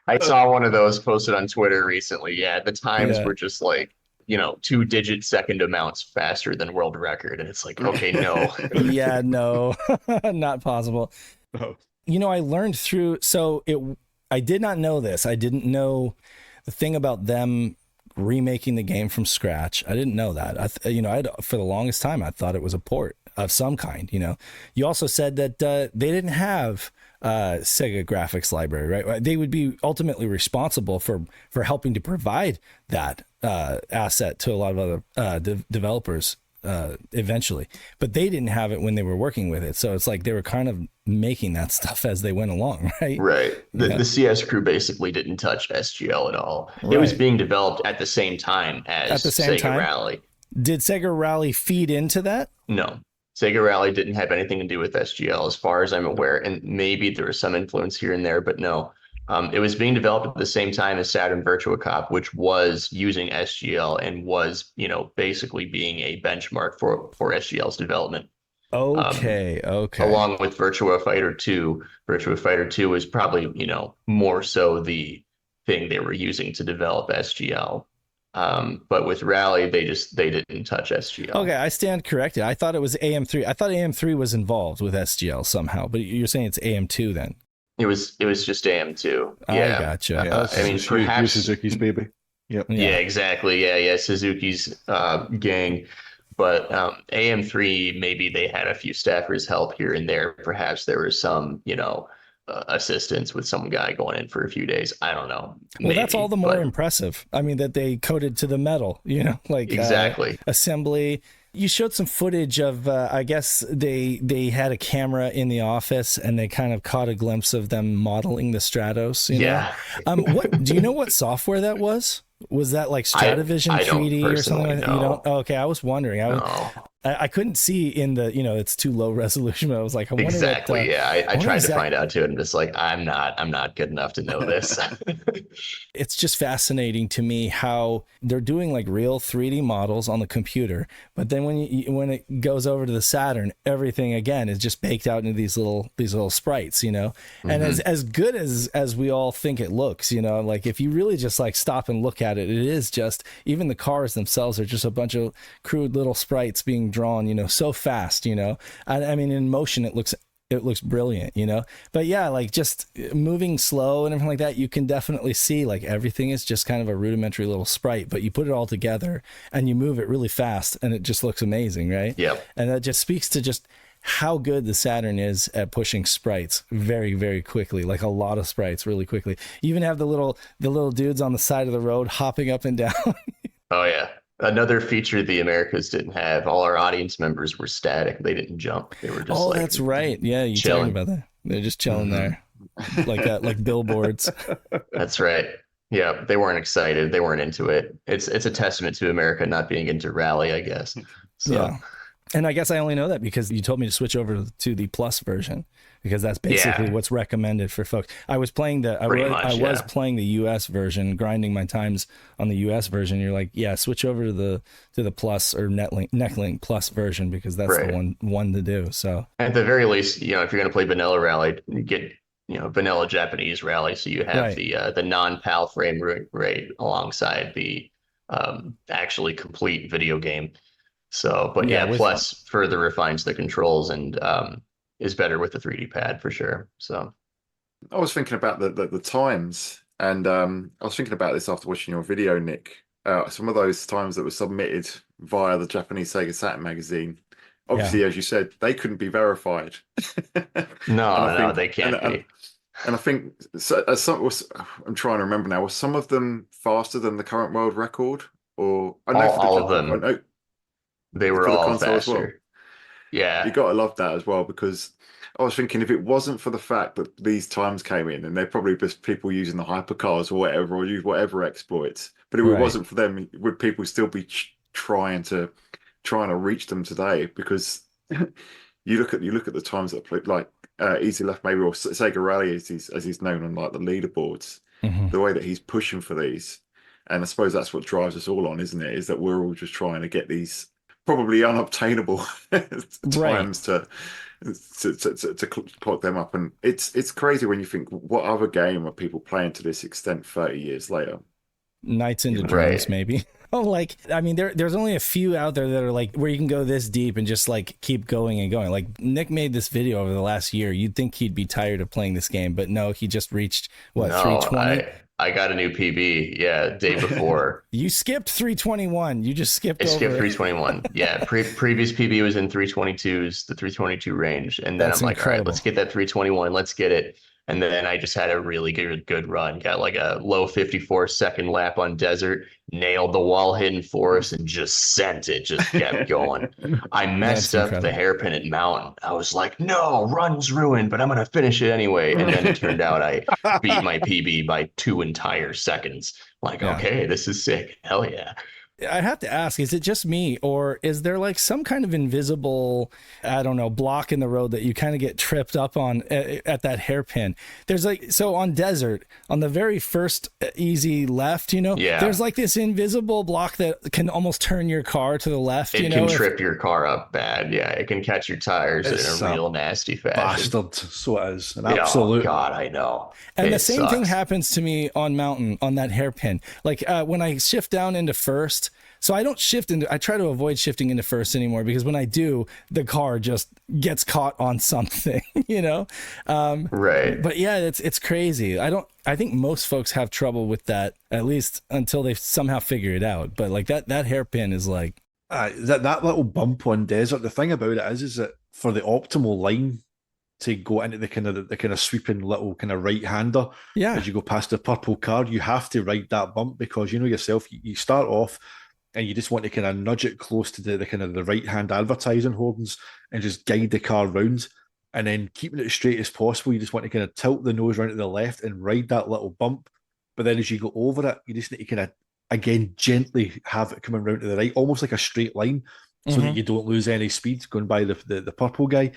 I saw one of those posted on Twitter recently. Yeah, the times were just like, 2-digit second amounts faster than world record. And it's like, okay, no. Yeah, no, not possible. Oh. I learned I did not know this. I didn't know the thing about them remaking the game from scratch. I didn't know that. For the longest time, I thought it was a port of some kind. You also said that they didn't have Sega graphics library, right? They would be ultimately responsible for helping to provide that asset to a lot of other developers eventually, but they didn't have it when they were working with it. So it's like they were kind of making that stuff as they went along, right? Right. The CS crew basically didn't touch SGL at all. Right. It was being developed at the same time as Sega Rally. Did Sega Rally feed into that? No. Sega Rally didn't have anything to do with SGL as far as I'm aware, and maybe there was some influence here and there, but no. It was being developed at the same time as Saturn Virtua Cop, which was using SGL and was, basically being a benchmark for SGL's development. Okay. Along with Virtua Fighter 2. Virtua Fighter 2 was probably, more so the thing they were using to develop SGL. But with Rally, they didn't touch SGL. Okay, I stand corrected. I thought it was AM3. I thought AM3 was involved with SGL somehow, but you're saying it's AM2 then? It was just AM2. Yeah, I gotcha. I mean, perhaps Suzuki's baby. Yep. Yeah, exactly. Yeah, Suzuki's gang. But AM3, maybe they had a few staffers help here and there. Perhaps there was some, assistance with some guy going in for a few days. I don't know. Well, that's all the more impressive. I mean, that they coded to the metal, like exactly assembly. You showed some footage of, I guess they had a camera in the office and they kind of caught a glimpse of them modeling the Stratos. Yeah. What do you know what software that was? Was that like Stratovision I 3D or something like that? know. You don't? Oh, okay, I was wondering. No. I couldn't see in the, it's too low resolution, but I was like, I wonder exactly. What, I tried to find out too, and I'm just like, I'm not good enough to know this. It's just fascinating to me how they're doing like real 3D models on the computer, but then when it goes over to the Saturn, everything again is just baked out into these little sprites, and as good as we all think it looks, like if you really just like stop and look at it, it is just, even the cars themselves are just a bunch of crude little sprites being drawn, you know, so fast, you know. I mean, in motion, it looks brilliant, you know. But yeah, like just moving slow and everything like that, you can definitely see like everything is just kind of a rudimentary little sprite, but you put it all together and you move it really fast and it just looks amazing, right? Yeah. And that just speaks to just how good the Saturn is at pushing sprites very, very quickly, like a lot of sprites really quickly. You even have the little dudes on the side of the road hopping up and down. Oh yeah. Another feature the Americas didn't have. All our audience members were static. They didn't jump. They were just Oh, that's right. Yeah, you talking about that. They're just chilling there. Like that, like billboards. That's right. Yeah, they weren't excited. They weren't into it. It's a testament to America not being into rally, I guess. So Yeah. And I guess I only know that because you told me to switch over to the Plus version, because that's basically what's recommended for folks. I was playing I was playing the US version, grinding my times on the US version. You're like, yeah, switch over to the Plus or Necklink Plus version, because that's the one to do. So at the very least, you know, if you're going to play vanilla rally, you get, you know, vanilla Japanese rally, so you have the non-PAL frame rate alongside the actually complete video game. So, but Plus further refines the controls and is better with the 3D pad for sure. So I was thinking about the times, and I was thinking about this after watching your video, Nick. Some of those times that were submitted via the Japanese Sega Saturn magazine. Obviously, as you said, they couldn't be verified. No, they can't be. And I think I'm trying to remember now. Was some of them faster than the current world record, or I know all of them? They were all faster. Well. Yeah. You got to love that as well, because I was thinking if it wasn't for the fact that these times came in, and they're probably just people using the hypercars or whatever, or use whatever exploits, but if it wasn't for them, would people still be trying to reach them today? Because you look at the times that played, like Easy Left maybe, or Sega Rally as he's known on like the leaderboards, the way that he's pushing for these. And I suppose that's what drives us all on, isn't it? Is that we're all just trying to get these probably unobtainable times to clock them up. And it's crazy when you think, what other game are people playing to this extent 30 years later? Nights into Dreams, maybe. Oh, like, I mean, there's only a few out there that are like where you can go this deep and just like keep going and going. Like Nick made this video over the last year. You'd think he'd be tired of playing this game, but no, he just reached 320. I got a new PB, day before. You skipped 321. You just skipped over. I skipped 321. Yeah, previous PB was in 322s, the 322 range. And then I'm like, all right, let's get that 321. Let's get it. And then I just had a really good run. Got like a low 54-second lap on desert, nailed the wall hidden forest, and just sent it. Just kept going. I messed up the hairpin at Mountain. I was like, no, run's ruined, but I'm going to finish it anyway. And then it turned out I beat my PB by 2 entire seconds. Like, okay, this is sick. Hell yeah. I have to ask, is it just me, or is there like some kind of invisible, I don't know, block in the road that you kind of get tripped up on at that hairpin? There's like, so on desert, on the very first easy left, you know, there's like this invisible block that can almost turn your car to the left. It can trip your car up bad. Yeah, it can catch your tires in a real nasty fashion. Bastard. So it is. An absolute. Oh, God, I know. And the same thing happens to me on Mountain, on that hairpin. Like when I shift down into first, so I don't I try to avoid shifting into first anymore, because when I do, the car just gets caught on something, you know? Right. But yeah, it's crazy. I think most folks have trouble with that, at least until they somehow figure it out. But like that hairpin is like. That little bump on desert, the thing about it is that for the optimal line to go into the kind of sweeping little kind of right-hander, as you go past the purple car, you have to ride that bump, because you know yourself, you start off and you just want to kind of nudge it close to the kind of the right-hand advertising hoardings and just guide the car round, and then keeping it as straight as possible. You just want to kind of tilt the nose around to the left and ride that little bump. But then as you go over it, you just need to kind of, again, gently have it coming round to the right, almost like a straight line, so that you don't lose any speed going by the purple guy.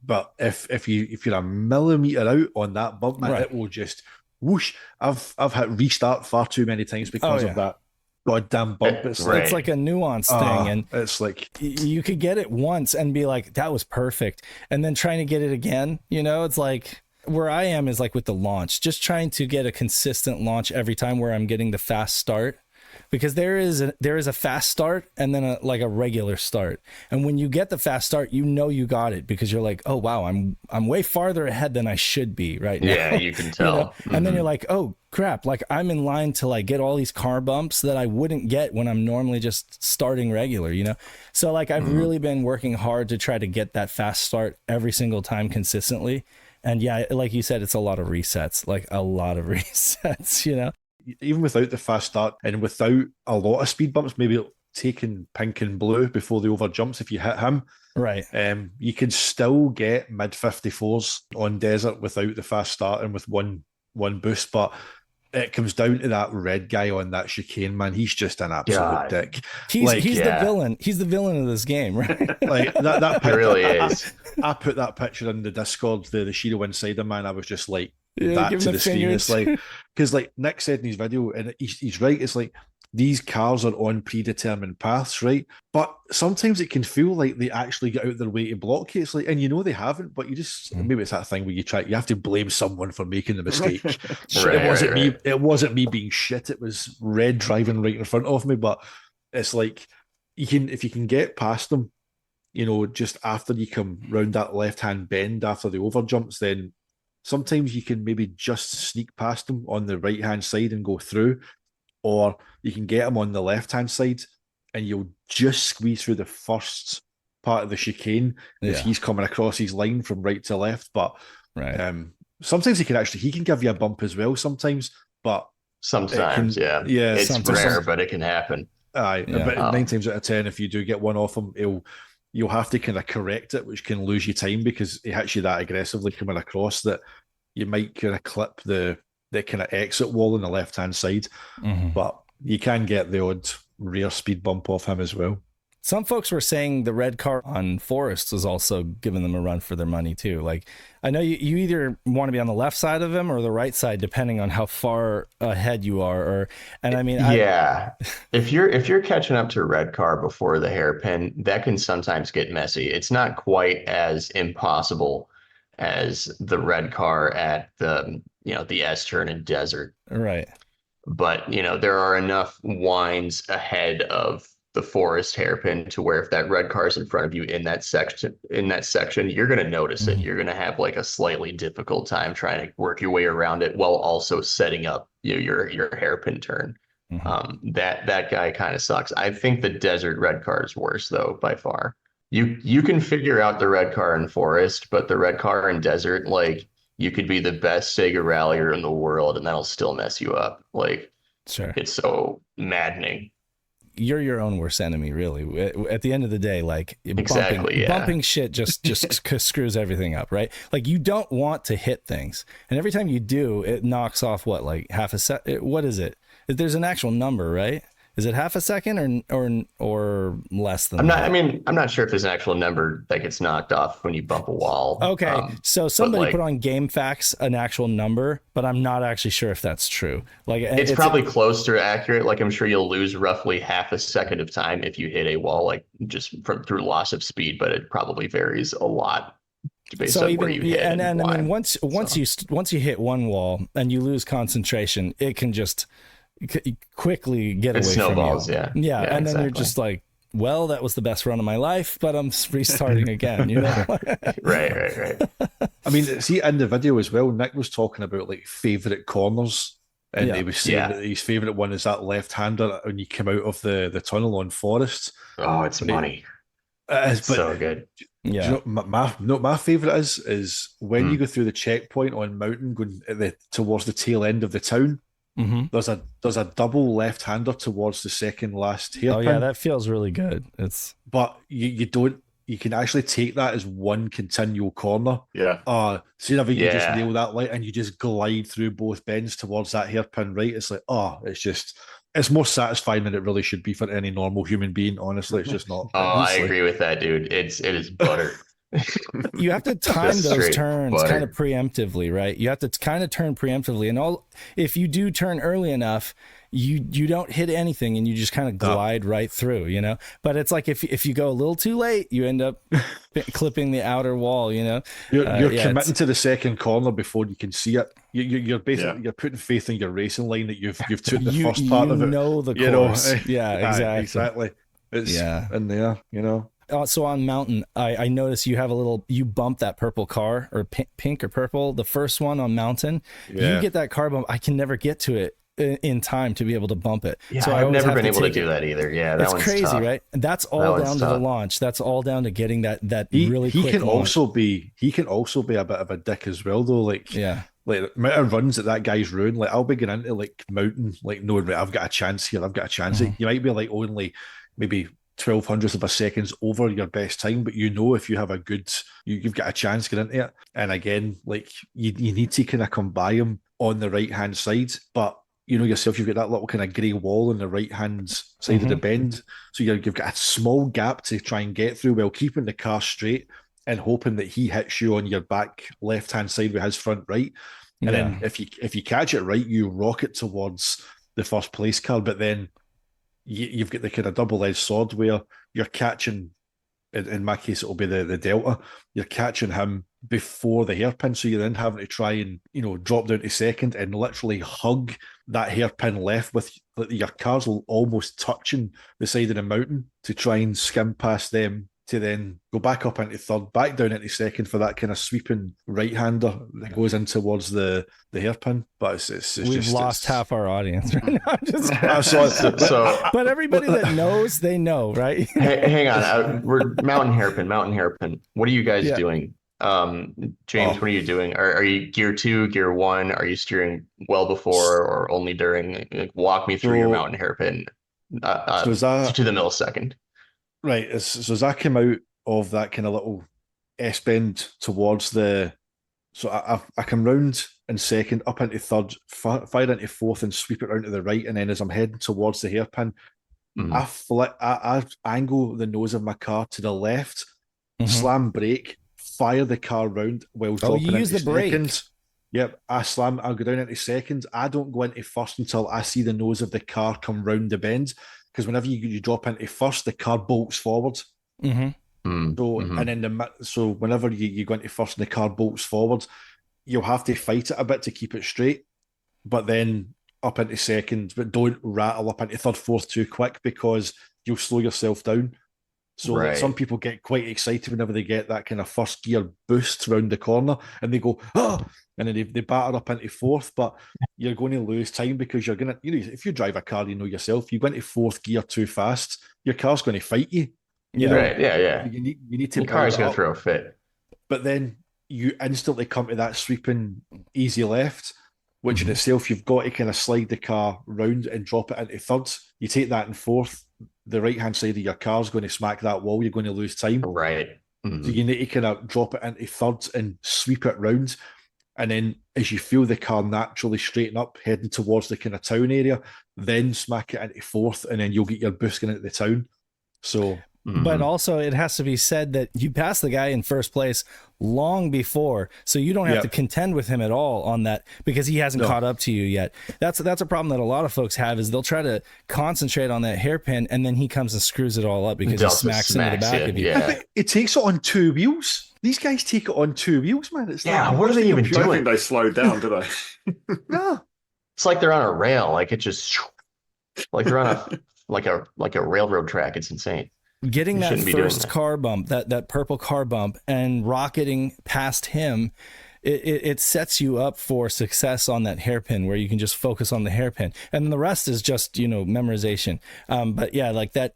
But if you're a millimeter out on that bump, man, it will just whoosh. I've had restart far too many times because of that goddamn bump. It's like a nuance thing, and it's like you could get it once and be like, that was perfect, and then trying to get it again, you know, it's like where I am is like with the launch, just trying to get a consistent launch every time, where I'm getting the fast start. because there is a fast start and then a regular start. And when you get the fast start, you know you got it because you're like, oh wow, I'm way farther ahead than I should be right now. Yeah, you can tell. You know? And then you're like, oh crap, like I'm in line to like get all these car bumps that I wouldn't get when I'm normally just starting regular, you know? So like I've really been working hard to try to get that fast start every single time consistently. And yeah, like you said, it's a lot of resets, you know? Even without the fast start and without a lot of speed bumps, maybe taking pink and blue before the over jumps, if you hit him, right, you can still get mid 54s on desert without the fast start and with one boost. But it comes down to that red guy on that chicane, man. He's just an absolute dick. He's the villain. He's the villain of this game, right? Like that It really is. I put that picture in the Discord, the SHIRO Insider, man. I was just like, Yeah, that give to him the the screen. fingers. It's like, because like Nick said in his video, and he's right, it's like these cars are on predetermined paths, right? But sometimes it can feel like they actually get out their way to block you. It's like, and you know they haven't, but you just maybe it's that thing where you have to blame someone for making the mistake. It wasn't me being shit. It was red driving right in front of me. But it's like if you can get past them, you know, just after you come round that left hand bend after the over jumps, then sometimes you can maybe just sneak past them on the right hand side and go through, or you can get them on the left hand side and you'll just squeeze through the first part of the chicane if he's coming across his line from right to left. But sometimes he can give you a bump as well sometimes, but sometimes it's rare, but it can happen. But 9 times out of 10, if you do get one off him, you'll have to kind of correct it, which can lose you time because he hits you that aggressively coming across that you might kind of clip the kind of exit wall on the left hand side. But you can get the odd rear speed bump off him as well. Some folks were saying the red car on Forest was also giving them a run for their money too. Like, I know you either want to be on the left side of him or the right side, depending on how far ahead you are. If you're catching up to a red car before the hairpin, that can sometimes get messy. It's not quite as impossible as the red car at the S-turn and desert. Right. But, there are enough winds ahead of the Forest hairpin to where if that red car is in front of you in that section, you're going to notice it. You're going to have like a slightly difficult time trying to work your way around it while also setting up your hairpin turn. That guy kind of sucks. I think the desert red car is worse though, by far. You can figure out the red car in Forest, but the red car in desert, like, you could be the best Sega rallyer in the world and that'll still mess you up. Like, sure, it's so maddening. You're your own worst enemy, really. At the end of the day, like, bumping shit just screws everything up, right? Like, you don't want to hit things, and every time you do, it knocks off like half a sec. What is it? There's an actual number, right? Is it half a second or less than that? I'm not sure if there's an actual number that gets knocked off when you bump a wall. Okay, so somebody put on GameFAQs an actual number, but I'm not actually sure if that's true. Like, it's probably close to accurate. Like, I'm sure you'll lose roughly half a second of time if you hit a wall, like just through loss of speed, but it probably varies a lot based on where you hit. And I mean, once you hit one wall and you lose concentration, it can just quickly get away snowballs, from you. Yeah, and then you're just like, well, that was the best run of my life, but I'm restarting again, you know? Right. I mean, see, in the video as well, Nick was talking about like favorite corners, and he was saying that his favorite one is that left-hander when you come out of the tunnel on Forest. Oh, it's money. It's so good. Yeah. You know, my favorite is when you go through the checkpoint on Mountain going towards the tail end of the town. There's a double left-hander towards the second last hairpin. Oh yeah, that feels really good. But you can actually take that as one continual corner. Yeah. See if you just nail that light and you just glide through both bends towards that hairpin right. It's like, it's more satisfying than it really should be for any normal human being. Honestly, it's just not. I agree with that, dude. It is butter. You have to time Just those straight turns butter. kind of preemptively, right? You have to kind of turn preemptively, and if you do turn early enough, you don't hit anything, and you just kind of glide right through, you know. But it's like if you go a little too late, you end up clipping the outer wall, you know. You're committing to the second corner before you can see it. You're basically you're putting faith in your racing line that you've took the first part of it. Know the course. Yeah, exactly. It's in there, you know. So on mountain, I noticed you have you bump that purple car, or pink or purple, the first one on mountain. You get that car bump. I can never get to it in time to be able to bump it. Yeah, so I've never been able to do that either. Yeah, that one's crazy, tough. right? And that's all down to the launch. That's all down to getting that really quick launch. He can also be a bit of a dick as well, though. Like the amount of runs that guy's ruined. Like I'll be getting into like mountain, like no, I've got a chance here. I've got a chance. You might be like only maybe 0.12 of a seconds over your best time, but you know if you have a good, you've got a chance to get into it. And again, like you need to kind of come by him on the right hand side, but you know yourself, you've got that little kind of grey wall on the right hand side of the bend, so you've got a small gap to try and get through while keeping the car straight and hoping that he hits you on your back left hand side with his front right. And then if you catch it right, you rocket towards the first place car, but then you've got the kind of double-edged sword where you're catching, in my case, it'll be the Delta, you're catching him before the hairpin, so you're then having to try and, you know, drop down to second and literally hug that hairpin left with your cars almost touching the side of the mountain to try and skim past them to then go back up into third, back down into second for that kind of sweeping right-hander that goes in towards the hairpin. But we've lost half our audience right now. But everybody that knows, they know, right? Hang on, we're mountain hairpin. What are you guys doing? James, what are you doing? Are you gear 2, gear 1? Are you steering well before or only during? Like, walk me through your mountain hairpin to the millisecond. Right, so as I came out of that kind of little S-bend towards so I come round in second, up into third, fire into fourth and sweep it round to the right, and then as I'm heading towards the hairpin, I angle the nose of my car to the left, slam brake, fire the car round while dropping into the second. Yep, I'll go down into second. I don't go into first until I see the nose of the car come round the bend. Because whenever you drop into first, the car bolts forward. And then so whenever you go into first and the car bolts forward, you'll have to fight it a bit to keep it straight. But then up into second, but don't rattle up into third, fourth too quick because you'll slow yourself down. So like, some people get quite excited whenever they get that kind of first gear boost round the corner and they go, oh, and then they batter up into fourth, but you're going to lose time because you're going to, if you drive a car, you know yourself, you go into fourth gear too fast, your car's going to fight you. You know? You need to. Your car's going to throw a fit. But then you instantly come to that sweeping easy left, which in itself, you've got to kind of slide the car round and drop it into third. You take that in fourth, the right-hand side of your car is going to smack that wall. You're going to lose time. Right. So you need to kind of drop it into third and sweep it round. And then as you feel the car naturally straighten up, heading towards the kind of town area, then smack it into fourth, and then you'll get your boost into the town. So... But also, it has to be said that you passed the guy in first place long before, so you don't have to contend with him at all on that because he hasn't caught up to you yet. That's a problem that a lot of folks have is they'll try to concentrate on that hairpin, and then he comes and screws it all up because he smacks into the back of you. Yeah. It takes it on 2 wheels. These guys take it on 2 wheels, man. It's what are they even doing? I don't think they slowed down, do they? No. It's like they're on a rail. Like it just like they're on a like a railroad track. It's insane. Getting that first car bump, that purple car bump, and rocketing past him, it sets you up for success on that hairpin where you can just focus on the hairpin, and the rest is just memorization. But yeah, like that,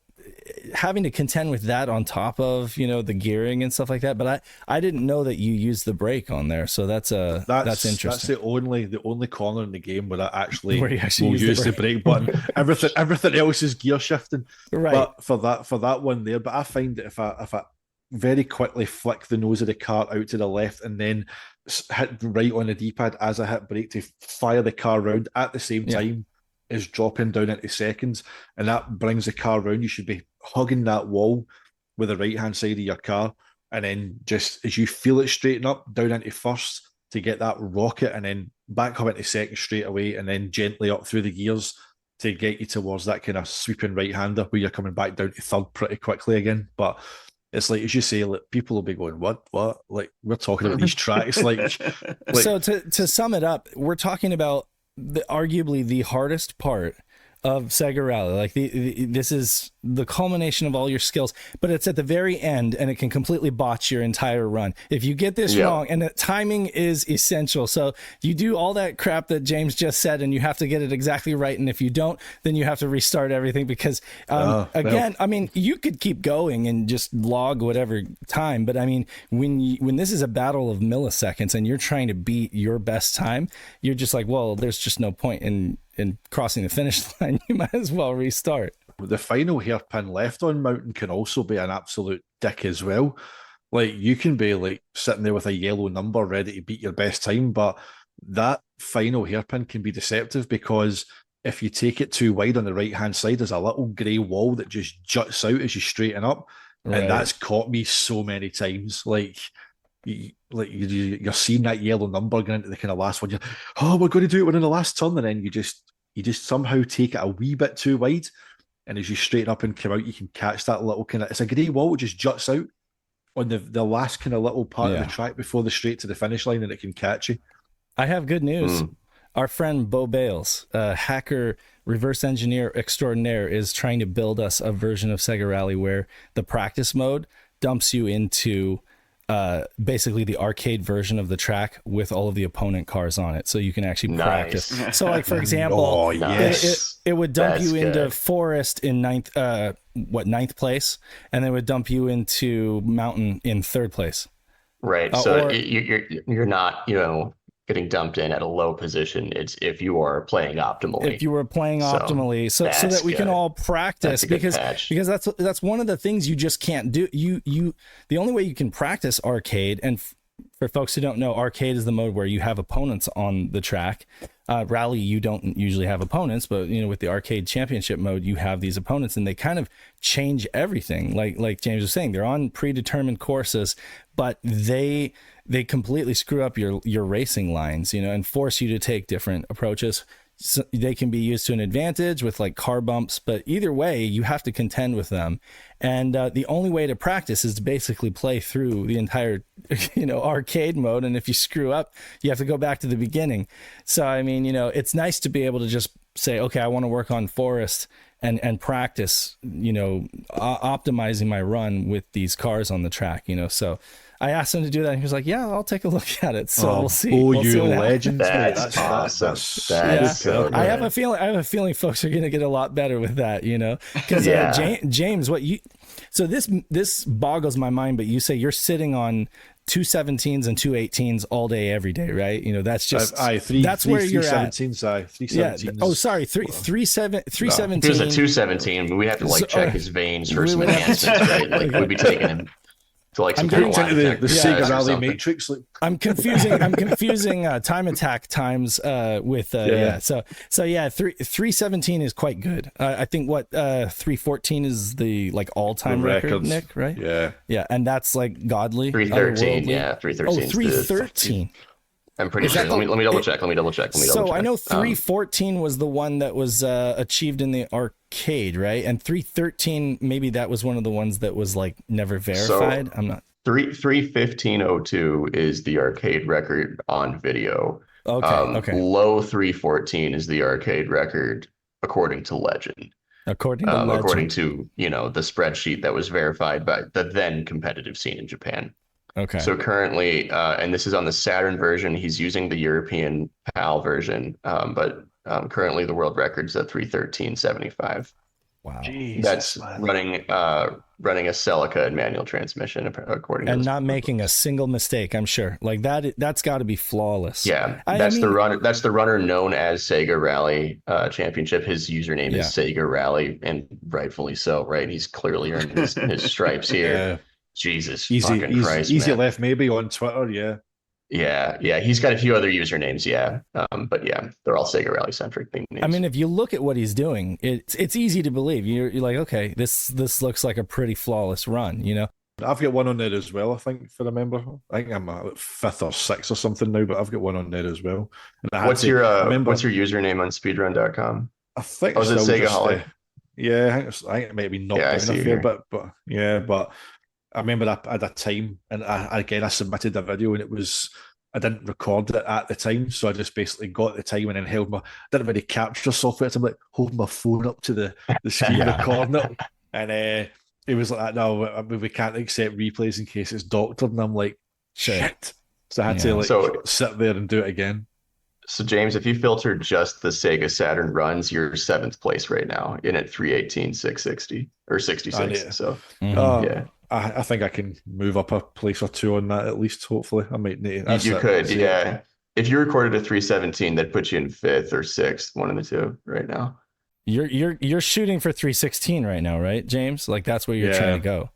having to contend with that on top of the gearing and stuff like that. But I didn't know that you used the brake on there, so that's interesting. That's the only corner in the game where I actually will use the brake button. everything else is gear shifting. Right. But for that one there, but I find that if I very quickly flick the nose of the car out to the left and then hit right on the D-pad as I hit brake to fire the car round at the same time is dropping down into seconds, and that brings the car round. You should be hugging that wall with the right-hand side of your car and then just as you feel it straighten up down into first to get that rocket, and then back up into second straight away, and then gently up through the gears to get you towards that kind of sweeping right-hander where you're coming back down to third pretty quickly again. But it's like, as you say, like, people will be going, what? Like, we're talking about these tracks. Like so to sum it up, we're talking about arguably the hardest part of Sega Rally. Like this is the culmination of all your skills, but it's at the very end, and it can completely botch your entire run if you get this wrong. And the timing is essential. So you do all that crap that James just said, and you have to get it exactly right. And if you don't, then you have to restart everything, because again, I mean, you could keep going and just log whatever time, but I mean, when this is a battle of milliseconds and you're trying to beat your best time, you're just like, well, there's just no point in crossing the finish line. You might as well restart. The final hairpin left on mountain can also be an absolute dick as well. Like, you can be like sitting there with a yellow number ready to beat your best time, but that final hairpin can be deceptive, because if you take it too wide on the right hand side, there's a little grey wall that just juts out as you straighten up. Right. And that's caught me so many times. Like you're seeing that yellow number going into the kind of last one. We're going to do it within the last turn, and then you just somehow take it a wee bit too wide, and as you straighten up and come out, you can catch that little kind of, it's a grey wall, it just juts out on the last kind of little part of the track before the straight to the finish line, and it can catch you. I have good news. Our friend Bo Bales, a hacker reverse engineer extraordinaire, is trying to build us a version of Sega Rally where the practice mode dumps you into basically the arcade version of the track with all of the opponent cars on it, so you can actually practice. So, like, for example, it would dump you into Forest in ninth place, and then it would dump you into Mountain in third place. Right. So you're not, getting dumped in at a low position. It's if you are playing optimally. If you were playing optimally, so that we can all practice, because that's one of the things you just can't do. The only way you can practice arcade, and for folks who don't know, arcade is the mode where you have opponents on the track. Rally, you don't usually have opponents, but with the arcade championship mode, you have these opponents, and they kind of change everything. Like James was saying, they're on predetermined courses, but they completely screw up your racing lines, and force you to take different approaches. So they can be used to an advantage with like car bumps, but either way, you have to contend with them. And the only way to practice is to basically play through the entire, arcade mode. And if you screw up, you have to go back to the beginning. So, I mean, it's nice to be able to just say, okay, I want to work on Forest and practice, optimizing my run with these cars on the track, So I asked him to do that, and he was like, "Yeah, I'll take a look at it." So we'll see. Oh, you legend! That's awesome. That's so good. I have a feeling folks are going to get a lot better with that, because James, so this boggles my mind. But you say you're sitting on 217s and 218s all day, every day, right? That's just that's where you're at. 317s. Yeah. Oh, sorry, 317. Here's a 217, but we'd have to check his veins for some enhancements, right? Like we'd be taking him to some kind of the Sega Rally Matrix. I'm confusing time attack times with So 317 is quite good. I think 314 is the all-time record, Nick, right? Yeah, and that's like godly. 313, 313. Oh, 313. I'm pretty sure. Let me double check. So I know 314 was the one that was achieved in the arcade, right? And 313, maybe that was one of the ones that was never verified. I'm not. 31502 is the arcade record on video. Okay. Low 314 is the arcade record according to legend. According to the spreadsheet that was verified by the then competitive scene in Japan. Okay. So currently, and this is on the Saturn version, he's using the European PAL version, but currently the world record's at 313.75. Wow. Jesus, that's running a Celica and manual transmission, according to and not making a single mistake. I'm sure, that's got to be flawless. Yeah, that's the runner. That's the runner known as Sega Rally Championship. His username is Sega Rally, and rightfully so. Right, he's clearly earned his stripes here. Yeah. Jesus fucking Christ, easy left maybe on Twitter. Yeah. He's got a few other usernames, but they're all Sega Rally centric names. I mean, if you look at what he's doing, it's easy to believe. You're like, okay, this looks like a pretty flawless run, I've got one on there as well, I think, if I remember. I think I'm at 5th or 6th or something now, but I've got one on there as well. And I What's your username on speedrun.com? I think Oh, it's is it still just Segaholic? yeah, I think it might be knocked Yeah, I down see a you fair here. bit, but yeah, but I remember at a time, and I submitted a video, and I didn't record it at the time, so I just basically got the time and then didn't really capture software, so I'm like holding my phone up to the screen Yeah. recording it, and it was like, no, we can't accept replays in case it's doctored, and I'm like, Sure. shit. So I had Yeah. to like So- sit there and do it again. So James, if you filter just the Sega Saturn runs, you're 7th place right now in at 318, 660 or 66. yeah. So Mhm. yeah, I think I can move up a place or two on that at least. Hopefully, I might need. you could. Yeah, if you recorded a 317, that puts you in 5th or 6th, one of the two right now. You're shooting for 316 right now, right, James? Like that's where you're trying to go.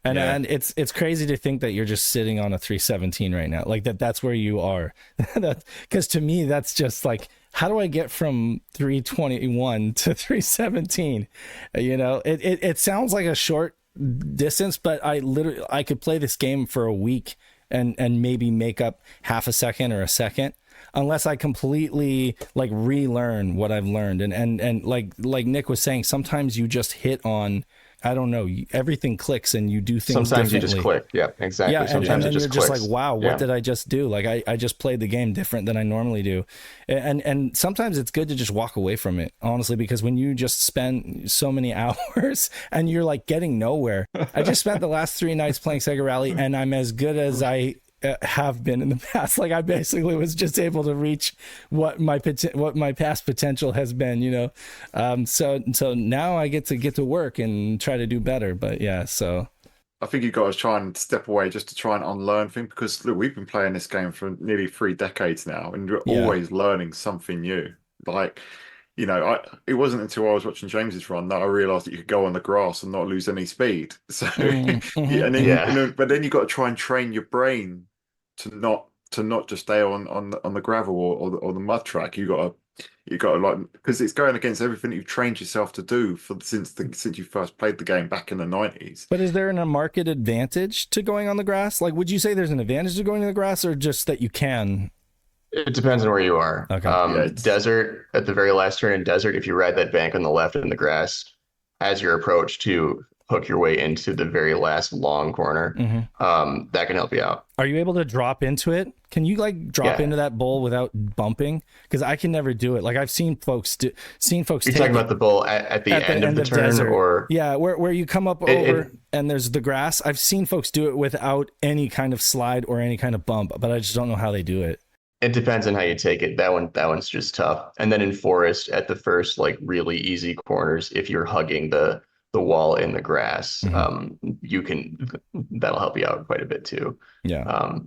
And Yeah. and it's crazy to think that you're just sitting on a 317 right now. Like that's where you are. Because to me, that's just like, how do I get from 321 to 317? You know, it sounds like a short distance, but I could play this game for a week and maybe make up half a second or a second, unless I completely like relearn what I've learned. And like Nick was saying, sometimes you just hit on, I don't know, everything clicks and you do things Sometimes you differently. just click. Yeah, exactly. Yeah, Sometimes and it then just you're just clicks. like, wow, Yeah. what did I just do? Like I just played the game different than I normally do. And sometimes it's good to just walk away from it, honestly, because when you just spend so many hours and you're like getting nowhere. I just spent the last 3 nights playing Sega Rally and I'm as good as I have been in the past. Like I basically was just able to reach what my past potential has been, you know. So now I get to work and try to do better. But yeah, so I think you've got to try and step away just to try and unlearn things, because look, we've been playing this game for nearly 3 decades now, and you're Yeah. always learning something new. Like, you know, it wasn't until I was watching James's run that I realised that you could go on the grass and not lose any speed. So, yeah, and then Yeah. but then you've got to try and train your brain to not just stay on the gravel or the mud track. You got to like, because it's going against everything that you've trained yourself to do since you first played the game back in the 90s. But is there a market advantage to going on the grass? Like, would you say there's an advantage to going to the grass, or just that you can? It depends on where you are. Okay. Yeah, Desert, at the very last turn in desert, if you ride that bank on the left in the grass as your approach to hook your way into the very last long corner, that can help you out. Are you able to drop into it? Can you like drop Yeah. into that bowl without bumping? Because I can never do it. Like I've seen folks You're take talking about the bull at the end of the turn, desert. or Yeah, where you come up over and there's the grass. I've seen folks do it without any kind of slide or any kind of bump, but I just don't know how they do it. it depends on how you take it. That one's just tough. And then in forest, at the first like really easy corners, if you're hugging the wall in the grass, that'll help you out quite a bit too. Yeah.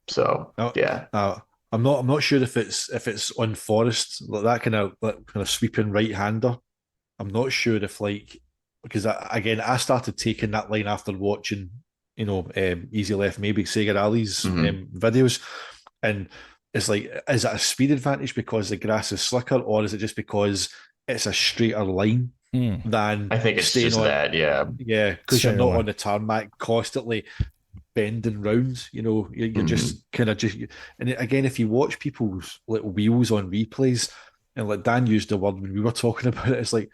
So Oh, yeah. I'm not sure if it's on forest, like that kind of sweeping right hander. I'm not sure if because I started taking that line after watching Easy Left maybe Sega Rally's videos, and it's like, is it a speed advantage because the grass is slicker, or is it just because it's a straighter line than I think it's staying just on that, yeah. because you're Straight not line. on the tarmac constantly bending round, you're just kind of and again, if you watch people's little wheels on replays, and like Dan used the word when we were talking about it, it's like,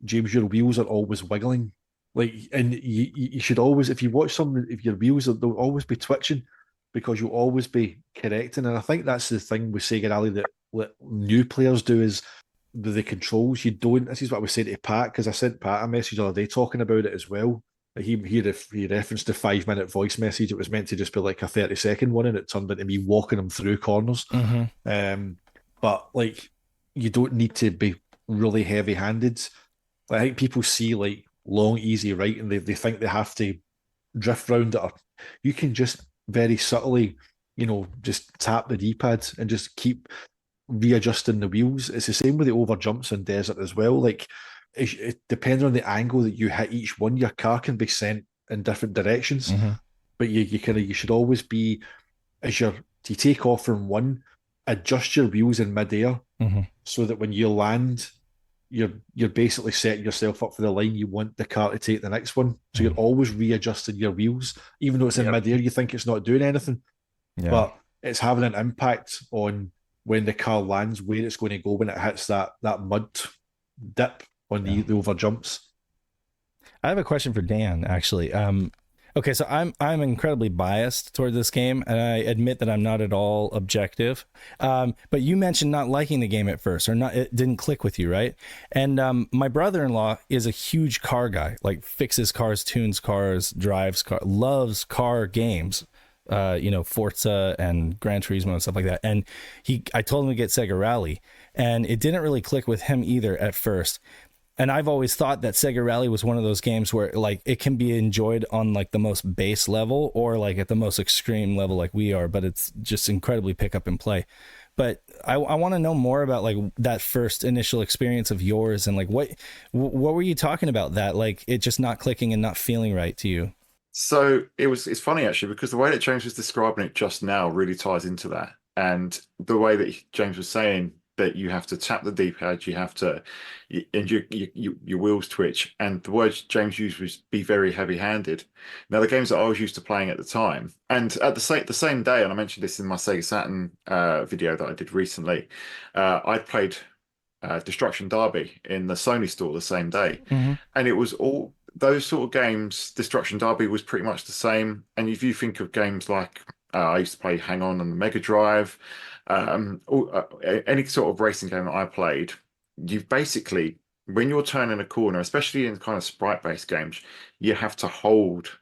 James, your wheels are always wiggling, like, and you should always, if you watch some, if your wheels they'll always be twitching, because you'll always be correcting. And I think that's the thing with Sega Rally that new players do, is the controls. You don't, this is what I was saying to Pat, because I sent Pat a message the other day talking about it as well. He referenced the 5-minute voice message. It was meant to just be like a 30-second one, and it turned into me walking him through corners. But like, you don't need to be really heavy-handed. I think people see like long, easy right, and they think they have to drift round it. Or you can just very subtly, just tap the D-pad and just keep readjusting the wheels. It's the same with the over jumps in desert as well. Like, it depends on the angle that you hit each one. Your car can be sent in different directions, but you should always be, you take off from one, adjust your wheels in midair, so that when you land, you're basically setting yourself up for the line you want the car to take the next one. So you're always readjusting your wheels, even though it's in midair. You think it's not doing anything, but it's having an impact on when the car lands, where it's going to go when it hits that mud dip on the over jumps. I have a question for Dan, actually. Okay, so I'm incredibly biased toward this game, and I admit that I'm not at all objective. But you mentioned not liking the game at first, or not, it didn't click with you, right? And my brother-in-law is a huge car guy, like fixes cars, tunes cars, drives cars, loves car games. Forza and Gran Turismo and stuff like that. And I told him to get Sega Rally, and it didn't really click with him either at first. And I've always thought that Sega Rally was one of those games where like it can be enjoyed on like the most base level or like at the most extreme level like we are, but it's just incredibly pick up and play. But I want to know more about like that first initial experience of yours, and like what were you talking about that like it just not clicking and not feeling right to you? So it's funny actually, because the way that James was describing it just now really ties into that. And the way that James was saying that you have to tap the D-pad, you have to, and your wheels twitch. And the words James used was be very heavy-handed. Now, the games that I was used to playing at the time, and at the same day, and I mentioned this in my Sega Saturn video that I did recently, I played Destruction Derby in the Sony store the same day. And it was all those sort of games. Destruction Derby was pretty much the same. And if you think of games like I used to play Hang On the Mega Drive, any sort of racing game that I played, you basically, when you're turning a corner, especially in kind of sprite-based games, you have to hold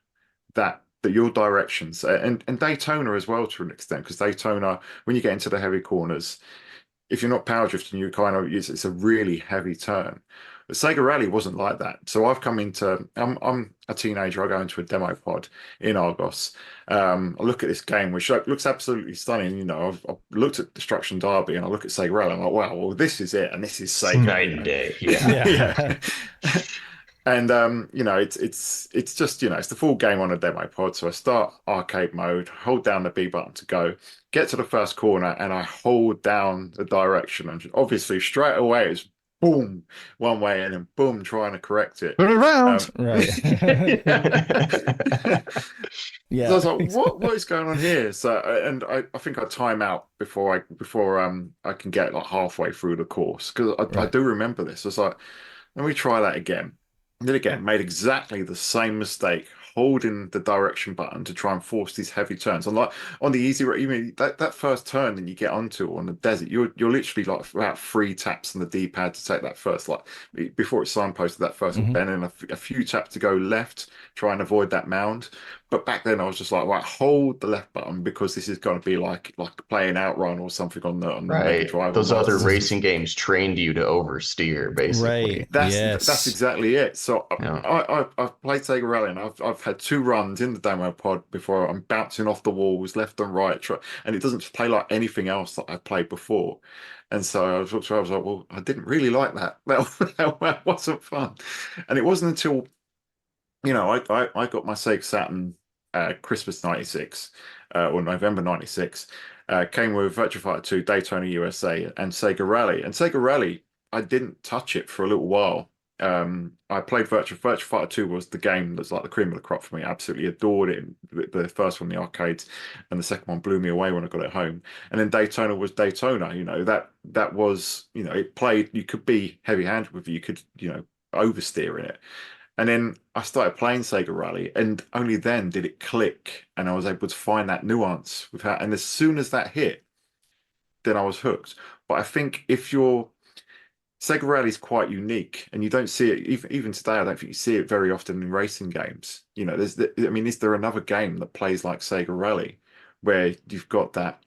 that your directions, and Daytona as well to an extent, because Daytona, when you get into the heavy corners, if you're not power drifting, you kind of it's a really heavy turn. But Sega Rally wasn't like that. So I'm a teenager. I go into a demo pod in Argos. I look at this game, which looks absolutely stunning. I've looked at Destruction Derby and I look at Sega Rally. I'm like, wow, well, this is it, and this is Sega. Night and day. Yeah. Yeah. And it's just it's the full game on a demo pod. So I start arcade mode, hold down the B button to go, get to the first corner, and I hold down the direction, and obviously straight away it's boom one way, and then boom trying to correct it. Turn around, right? Yeah. So I was like, what is going on here? So, and I think I time out before I can get like halfway through the course, because I do remember this. I was like, let me try that again. And then again, made exactly the same mistake, holding the direction button to try and force these heavy turns. And like on the easy, you mean that first turn that you get onto on the desert, you're literally like about 3 taps on the D-pad to take that first, like before it's signposted, that first bend, and a few taps to go left, try and avoid that mound. But back then I was just like, right, hold the left button, because this is going to be like playing Outrun or something on the Mega Drive. Those other racing games trained you to oversteer, basically. Right. That's exactly it. So I've played Sega Rally, and I've had 2 runs in the demo pod before I'm bouncing off the walls left and right, and it doesn't play like anything else that I've played before. And so I was like, well, I didn't really like that. That wasn't fun. And it wasn't until I got my Sega Saturn Christmas '96 or November '96. Came with Virtua Fighter 2, Daytona USA, and Sega Rally. And Sega Rally, I didn't touch it for a little while. I played Virtua Fighter 2 was the game that's like the cream of the crop for me. I absolutely adored it. The first one, the arcades, and the second one blew me away when I got it home. And then Daytona was Daytona. That was it played. You could be heavy-handed with it. You could oversteer in it. And then I started playing Sega Rally, and only then did it click, and I was able to find that nuance with that. And as soon as that hit, then I was hooked. But I think if you're Sega Rally is quite unique, and you don't see it even today. I don't think you see it very often in racing games. Is there another game that plays like Sega Rally, where you've got that,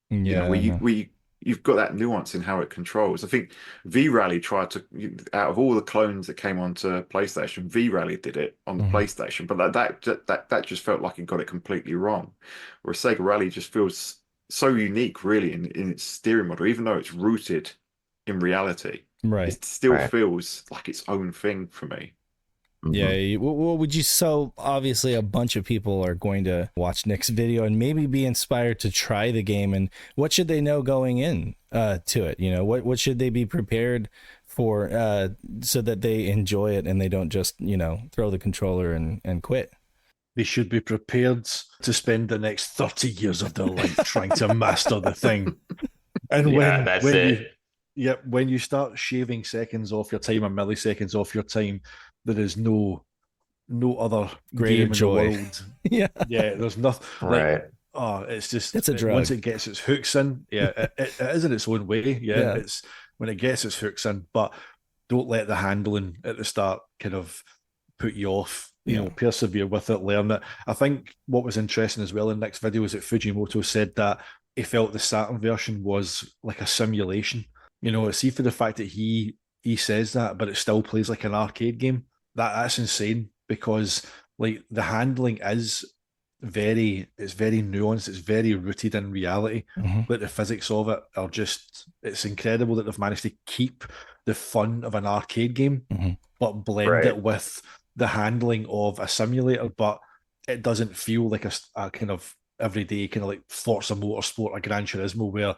you've got that nuance in how it controls? I think V Rally tried to, out of all the clones that came onto PlayStation, V Rally did it on the PlayStation, but that just felt like it got it completely wrong. Whereas Sega Rally just feels so unique, really, in its steering model, even though it's rooted in reality. Right. It still feels like its own thing for me. Yeah. What would you? So obviously, a bunch of people are going to watch Nick's video and maybe be inspired to try the game. And what should they know going in to it? What should they be prepared for so that they enjoy it and they don't just, throw the controller and quit. They should be prepared to spend the next 30 years of their life trying to master the thing. And when you start shaving seconds off your time or milliseconds off your time, there is no other greater game joy in the world. yeah There's nothing. Right. It's a drug. Once it gets its hooks in, it is in its own way. Yeah, it's when it gets its hooks in, but don't let the handling at the start kind of put you off. Persevere with it, learn it. I think what was interesting as well in Nick's video is that Fujimoto said that he felt the Saturn version was like a simulation. See, for the fact that he says that, but it still plays like an arcade game. That's insane, because like the handling is very nuanced. It's very rooted in reality. But the physics of it are it's incredible that they've managed to keep the fun of an arcade game, but blend it with the handling of a simulator, but it doesn't feel like a kind of everyday kind of like Forza Motorsport or Gran Turismo where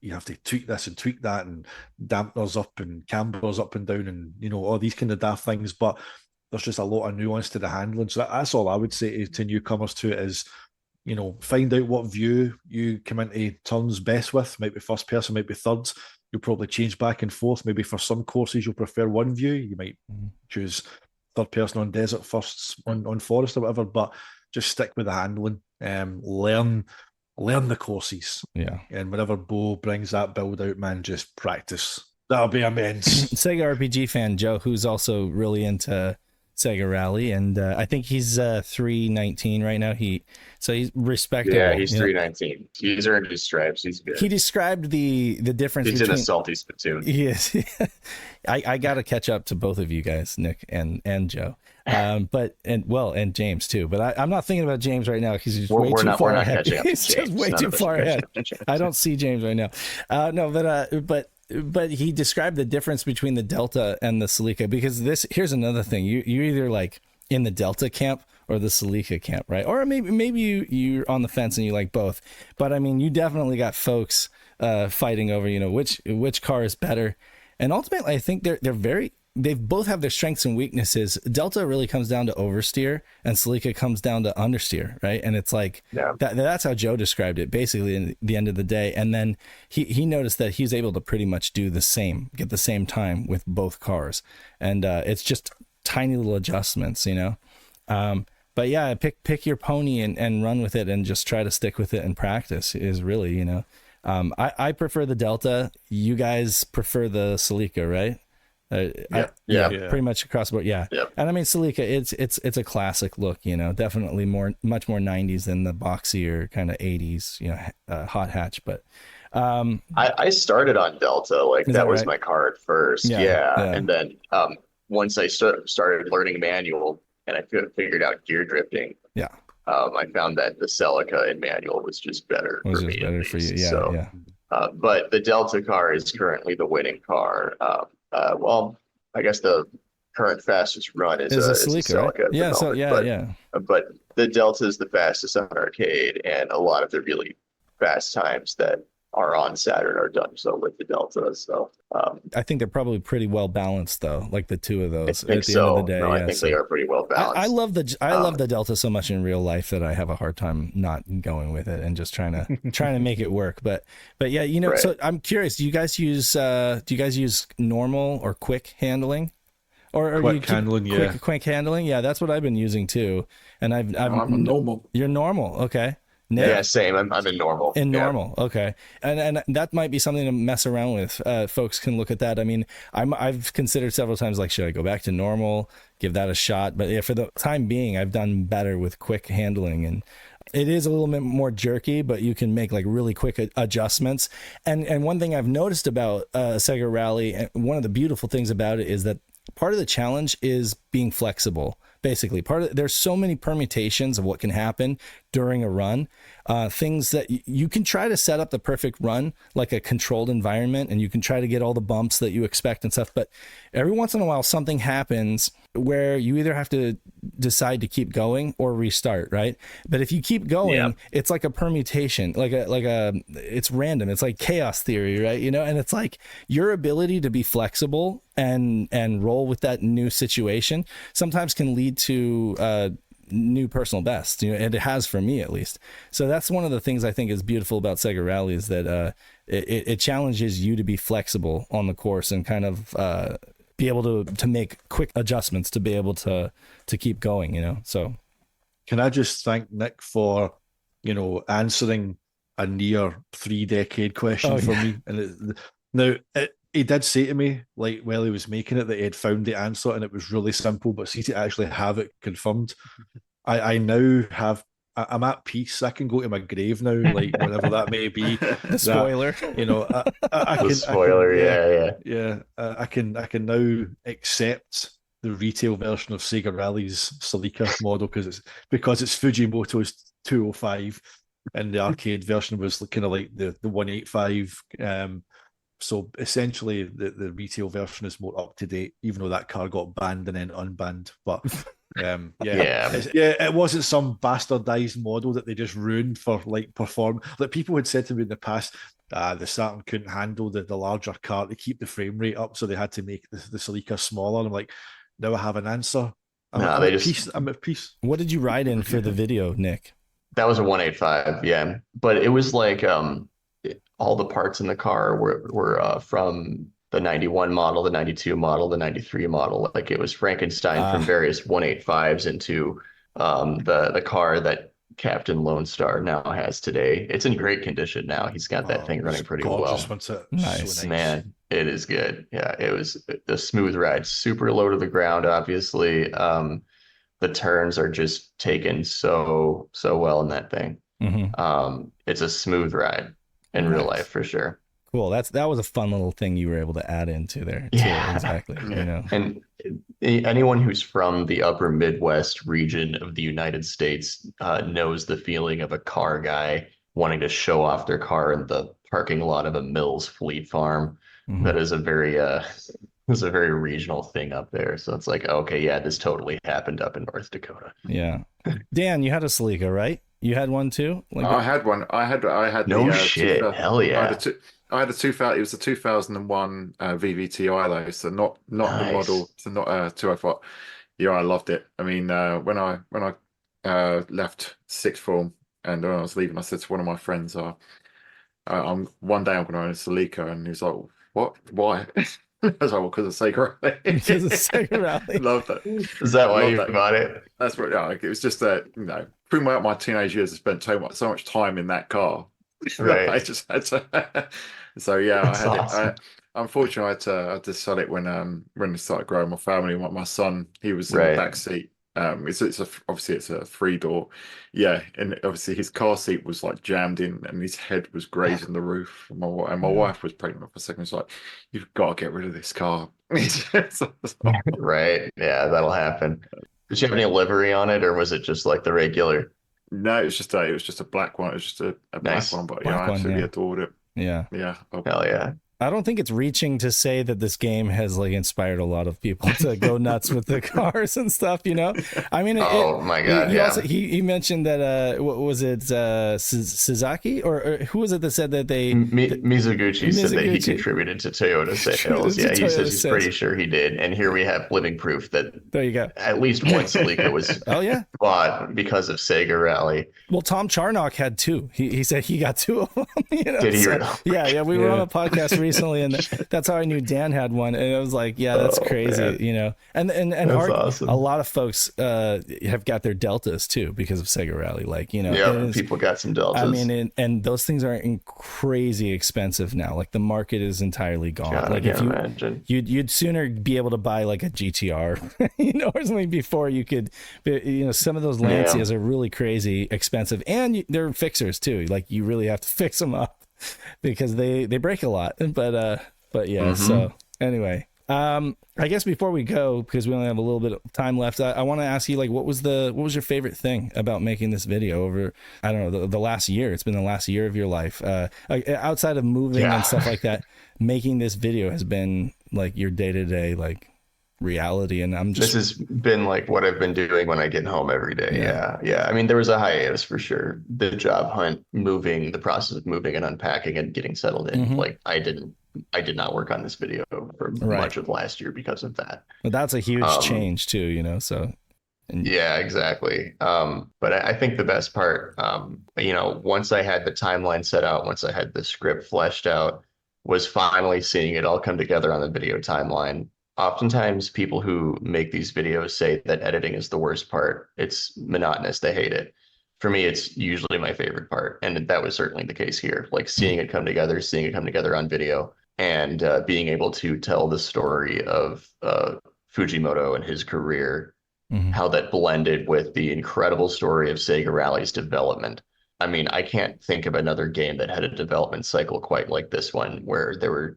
you have to tweak this and tweak that and dampeners up and cambers up and down and all these kind of daft things, but there's just a lot of nuance to the handling. So that's all I would say to newcomers to it is, find out what view you come into turns best with. Might be first person, might be thirds. You'll probably change back and forth. Maybe for some courses you'll prefer one view. You might choose third person on desert, first on forest or whatever, but just stick with the handling. Learn the courses. Yeah. And whenever Bo brings that build out, man, just practice. That'll be immense. Sega RPG fan Joe, who's also really into Sega Rally, and I think he's 319 right now. He's respectable. Yeah, he's 319. He's earned his stripes. He's good. He described the difference. He's in a salty spittoon. Yes, I got to catch up to both of you guys, Nick and Joe, and James too. But I'm not thinking about James right now because he's way too far ahead. He's just way too far ahead. I don't see James right now. But he described the difference between the Delta and the Celica, because here's another thing. You're either like in the Delta camp or the Celica camp, right? Or maybe you're on the fence and you like both. But I mean, you definitely got folks fighting over, which car is better. And ultimately, I think they both have their strengths and weaknesses. Delta really comes down to oversteer and Celica comes down to understeer, right? And it's like, that's how Joe described it, basically, in the end of the day. And then he noticed that he's able to pretty much get the same time with both cars. And it's just tiny little adjustments, But yeah, pick your pony and run with it and just try to stick with it and practice is really, I prefer the Delta. You guys prefer the Celica, right? Pretty much across the board. Yeah. And I mean, Celica, it's a classic look, definitely much more 90s than the boxier kind of 80s, hot hatch. But I started on Delta, like that was my car at first. Yeah. And then once I started learning manual and I figured out gear drifting, I found that the Celica in manual was just better for me. Better for you. Yeah. So, but the Delta car is currently the winning car. Well, I guess the current fastest run is a Celica. Right? Yeah, But the Delta is the fastest on arcade, and a lot of the really fast times that are on Saturn are done so with the Delta. So I think they're probably pretty well balanced, though. Like the two of those. I think at the end of the day, I think they are pretty well balanced. I love the Delta so much in real life that I have a hard time not going with it and just trying to make it work. But yeah, right. So I'm curious. Do you guys use normal or quick handling? Or quick handling, quick handling. Yeah, that's what I've been using too. And I'm normal. You're normal, okay. Nick? Yeah, same. I'm in normal. Normal, okay. And that might be something to mess around with. Folks can look at that. I mean, I've considered several times, like, should I go back to normal, give that a shot? But yeah, for the time being, I've done better with quick handling, and it is a little bit more jerky, but you can make like really quick adjustments. And one thing I've noticed about Sega Rally, and one of the beautiful things about it is that part of the challenge is being flexible. Basically, there's so many permutations of what can happen during a run. Things that you can try to set up the perfect run, like a controlled environment, and you can try to get all the bumps that you expect and stuff. But every once in a while, something happens where you either have to decide to keep going or restart, right? But if you keep going, it's like a permutation, it's random. It's like chaos theory, right? You know, and it's like your ability to be flexible and roll with that new situation sometimes can lead to new personal best, you know, and it has for me at least. So that's one of the things I think is beautiful about Sega Rally, is that it challenges you to be flexible on the course and kind of be able to make quick adjustments to be able to keep going, you know. So can I just thank Nick for, you know, answering a near 3-decade question for me. And he did say to me, like, while he was making it, that he had found the answer and it was really simple, but see, to actually have it confirmed, I now have, I'm at peace. I can go to my grave now, like, whatever that may be. The spoiler, you know, I can, the spoiler, I can now accept the retail version of Sega Rally's Celica model because it's Fujimoto's 205, and the arcade version was kind of like the 185. So essentially, the retail version is more up to date, even though that car got banned and then unbanned. But it wasn't some bastardized model that they just ruined for like perform. Like people had said to me in the past, the Saturn couldn't handle the larger car to keep the frame rate up, so they had to make the Celica smaller. And I'm like, now I have an answer. I'm at peace. What did you ride in for the video, Nick? That was a 185, yeah. But it was like all the parts in the car were from the 91 model, the 92 model, the 93 model. Like it was Frankenstein from various 185s into the car that Captain Lone Star now has today. It's in great condition now. He's got that thing running pretty well. Nice. Man, it is good. Yeah, it was the smooth ride, super low to the ground, obviously. The turns are just taken so well in that thing. It's a smooth ride in real life for sure. Cool. That was a fun little thing you were able to add into there too. Exactly. You know, and anyone who's from the upper Midwest region of the United States knows the feeling of a car guy wanting to show off their car in the parking lot of a Mills Fleet Farm. That is a very regional thing up there. So it's like, okay, yeah, this totally happened up in North Dakota. Yeah. Dan, you had a Celica, right? You had one too? I had one. I had no shit. Hell yeah. I had a 2000. It was a 2001 VVTi though, so not nice. the model, so not a 205. Yeah, I loved it. I mean, when I left sixth form and when I was leaving, I said to one of my friends, one day I'm going to own a Celica," and he was like, "What? Why?" I was like, "Well, because of Sega Rally." Because of Sega Rally. Love that. Is that why you got it? That's what. Yeah, it was just that, you know, throughout my teenage years, I spent so much time in that car. Right. I just had to. So yeah, That's I had awesome. it. Unfortunately, I had to sell it when I started growing my family. My son, he was in Right. the back seat. Obviously it's a 3-door. Yeah, and obviously his car seat was like jammed in, and his head was grazing the roof. And my wife was pregnant for a second. It's like, "You've got to get rid of this car." Right. Yeah, that'll happen. Did you have any livery on it, or was it just like the regular? No, it was just a black one. It was just a Nice. black one, but Black I one, absolutely yeah. adored it. Yeah. Yeah. Hell yeah. I don't think it's reaching to say that this game has like inspired a lot of people to go nuts with the cars and stuff, you know? I mean, Oh my God, yeah. He mentioned that, what was it, Suzaki? Or who was it that said that they... Mizuguchi said that he Mizuguchi. contributed to Toyota sales. Yeah, he says he's pretty sure he did. And here we have living proof that There you go. at least one Celica was Oh, yeah. bought because of Sega Rally. Well, Tom Charnock had two. He said he got two of them. You know? Did he So, really? yeah. We were on a podcast recently, and that's how I knew Dan had one. And it was like, yeah, that's crazy, man. you know. And That's awesome. a lot of folks have got their Deltas too because of Sega Rally. Like, you know, Yeah, people got some Deltas. I mean, and those things are crazy expensive now. Like the market is entirely gone. God, like I if can't you, imagine. you'd sooner be able to buy like a GTR, you know, or something before you could. You know, some of those Lancias are really crazy expensive, and they're fixers too. Like you really have to fix them up because they break a lot. But yeah. So anyway, I guess before we go, because we only have a little bit of time left, I want to ask you, like, what was your favorite thing about making this video over, I don't know, the last year? It's been the last year of your life, outside of moving and stuff like that. Making this video has been like your day-to-day like reality, and this has been like what I've been doing when I get home every day. Yeah. I mean, there was a hiatus for sure. The job hunt, moving, the process of moving and unpacking and getting settled in. Like I did not work on this video for much of last year because of that. But that's a huge change too, you know, so. Yeah, exactly. But I think the best part, you know, once I had the timeline set out, once I had the script fleshed out, was finally seeing it all come together on the video timeline. Oftentimes people who make these videos say that editing is the worst part. It's monotonous. They hate it. For me, it's usually my favorite part. And that was certainly the case here. Like seeing it come together on video, and being able to tell the story of Fujimoto and his career, how that blended with the incredible story of Sega Rally's development. I mean, I can't think of another game that had a development cycle quite like this one, where there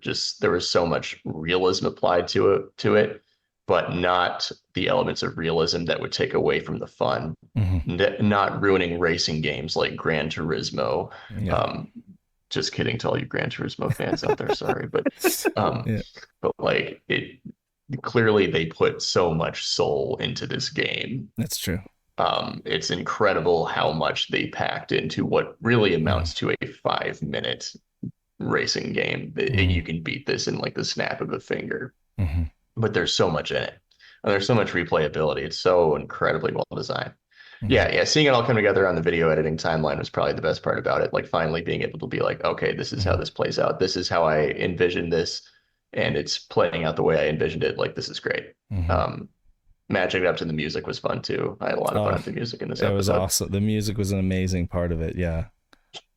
was so much realism applied to it, but not the elements of realism that would take away from the fun, not ruining racing games like Gran Turismo. Just kidding to all you Gran Turismo fans out there, sorry, but but like it clearly they put so much soul into this game. That's true. It's incredible how much they packed into what really amounts to a 5-minute racing game. You can beat this in like the snap of a finger, but there's so much in it, and there's so much replayability. It's so incredibly well designed. Yeah. Seeing it all come together on the video editing timeline was probably the best part about it. Like finally being able to be like, okay, this is how this plays out. This is how I envisioned this, and it's playing out the way I envisioned it. Like, this is great. Matching it up to the music was fun too. I had a lot of fun with the music in this episode. It was awesome. The music was an amazing part of it. Yeah.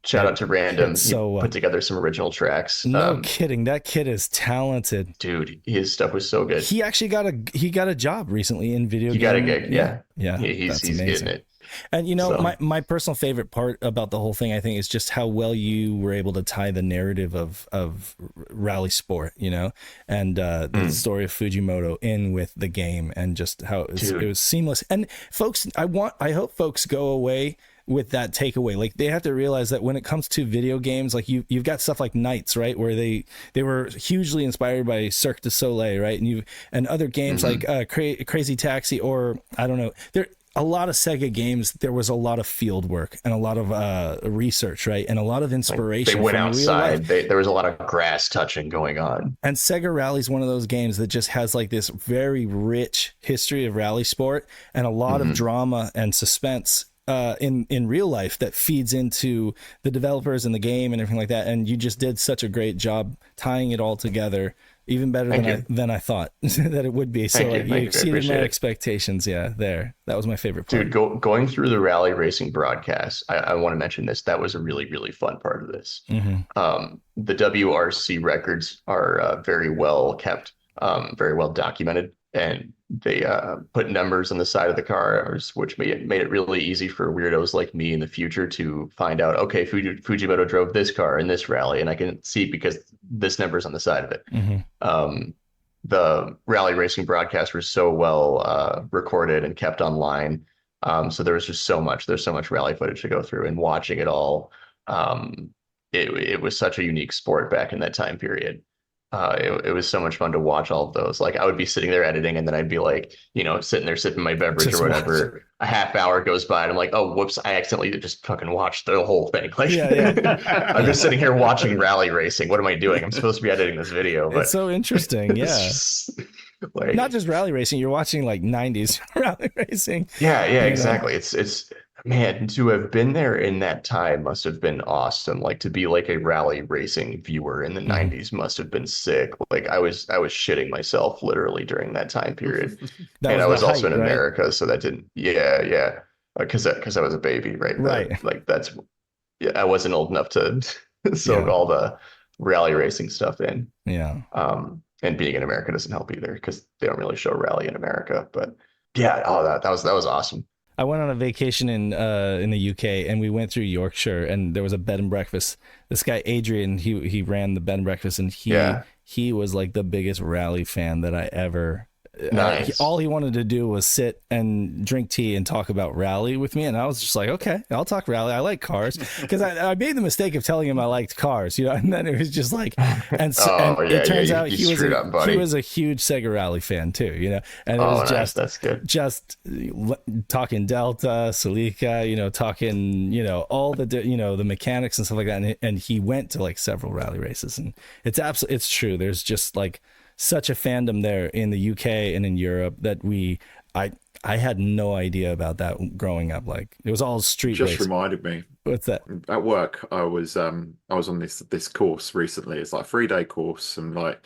Shout out to Random. So put together some original tracks. No kidding. That kid is talented. Dude, his stuff was so good. He actually got a job recently in video games. He got a gig. Yeah. He's getting it. And you know, my personal favorite part about the whole thing, I think, is just how well you were able to tie the narrative of rally sport, you know, and the story of Fujimoto in with the game, and just how it was seamless. And folks, I hope folks go away with that takeaway. Like, they have to realize that when it comes to video games, like you've got stuff like Knights, right, where they were hugely inspired by Cirque du Soleil, right, and other games like Crazy Taxi, or I don't know, there. A lot of Sega games, there was a lot of field work and a lot of research, right? And a lot of inspiration. They went outside. There was a lot of grass touching going on. And Sega Rally is one of those games that just has like this very rich history of rally sport and a lot of drama and suspense in real life that feeds into the developers and the game and everything like that. And you just did such a great job tying it all together. Even better than I thought that it would be. So you exceeded my expectations. Yeah, that was my favorite part. Dude, going through the rally racing broadcast, I want to mention this. That was a really, really fun part of this. The WRC records are very well kept, very well documented, and they put numbers on the side of the cars, which made it really easy for weirdos like me in the future to find out, okay, Fujimoto drove this car in this rally, and I can see because this number's on the side of it. The rally racing broadcasts were so well recorded and kept online. So there's so much rally footage to go through, and watching it all. It was such a unique sport back in that time period. It was so much fun to watch all of those. Like, I would be sitting there editing, and then I'd be like, you know, sitting there sipping my beverage or whatever. A half hour goes by, and I'm like, oh, whoops, I accidentally just fucking watched the whole thing. Like, I'm just sitting here watching rally racing. What am I doing? I'm supposed to be editing this video. But it's so interesting. Yeah. Like, not just rally racing. You're watching like 90s rally racing. Yeah, exactly. It's man, to have been there in that time must have been awesome. Like, to be like a rally racing viewer in the 90s must have been sick. Like, I was shitting myself literally during that time period. And I was also in America, so that didn't because I was a baby, right? Like, I wasn't old enough to soak all the rally racing stuff in. Yeah. And being in America doesn't help either, because they don't really show rally in America. But yeah, that was awesome. I went on a vacation in the UK, and we went through Yorkshire, and there was a bed and breakfast. This guy Adrian, he ran the bed and breakfast, and he was like the biggest rally fan that I ever. Nice. All he wanted to do was sit and drink tea and talk about rally with me, and I was just like, okay, I'll talk rally. I like cars, because I made the mistake of telling him I liked cars, and then it was just like, and it turns out he was a huge Sega Rally fan too, and it was nice. That's good. Just talking Delta, Celica, talking all the the mechanics and stuff like that, and he went to like several rally races, and it's true. There's just like such a fandom there in the UK and in Europe that I had no idea about that growing up. Like, it was all street Just race. reminded me. What's that? At work, I was on this course recently. It's like a 3-day course, and like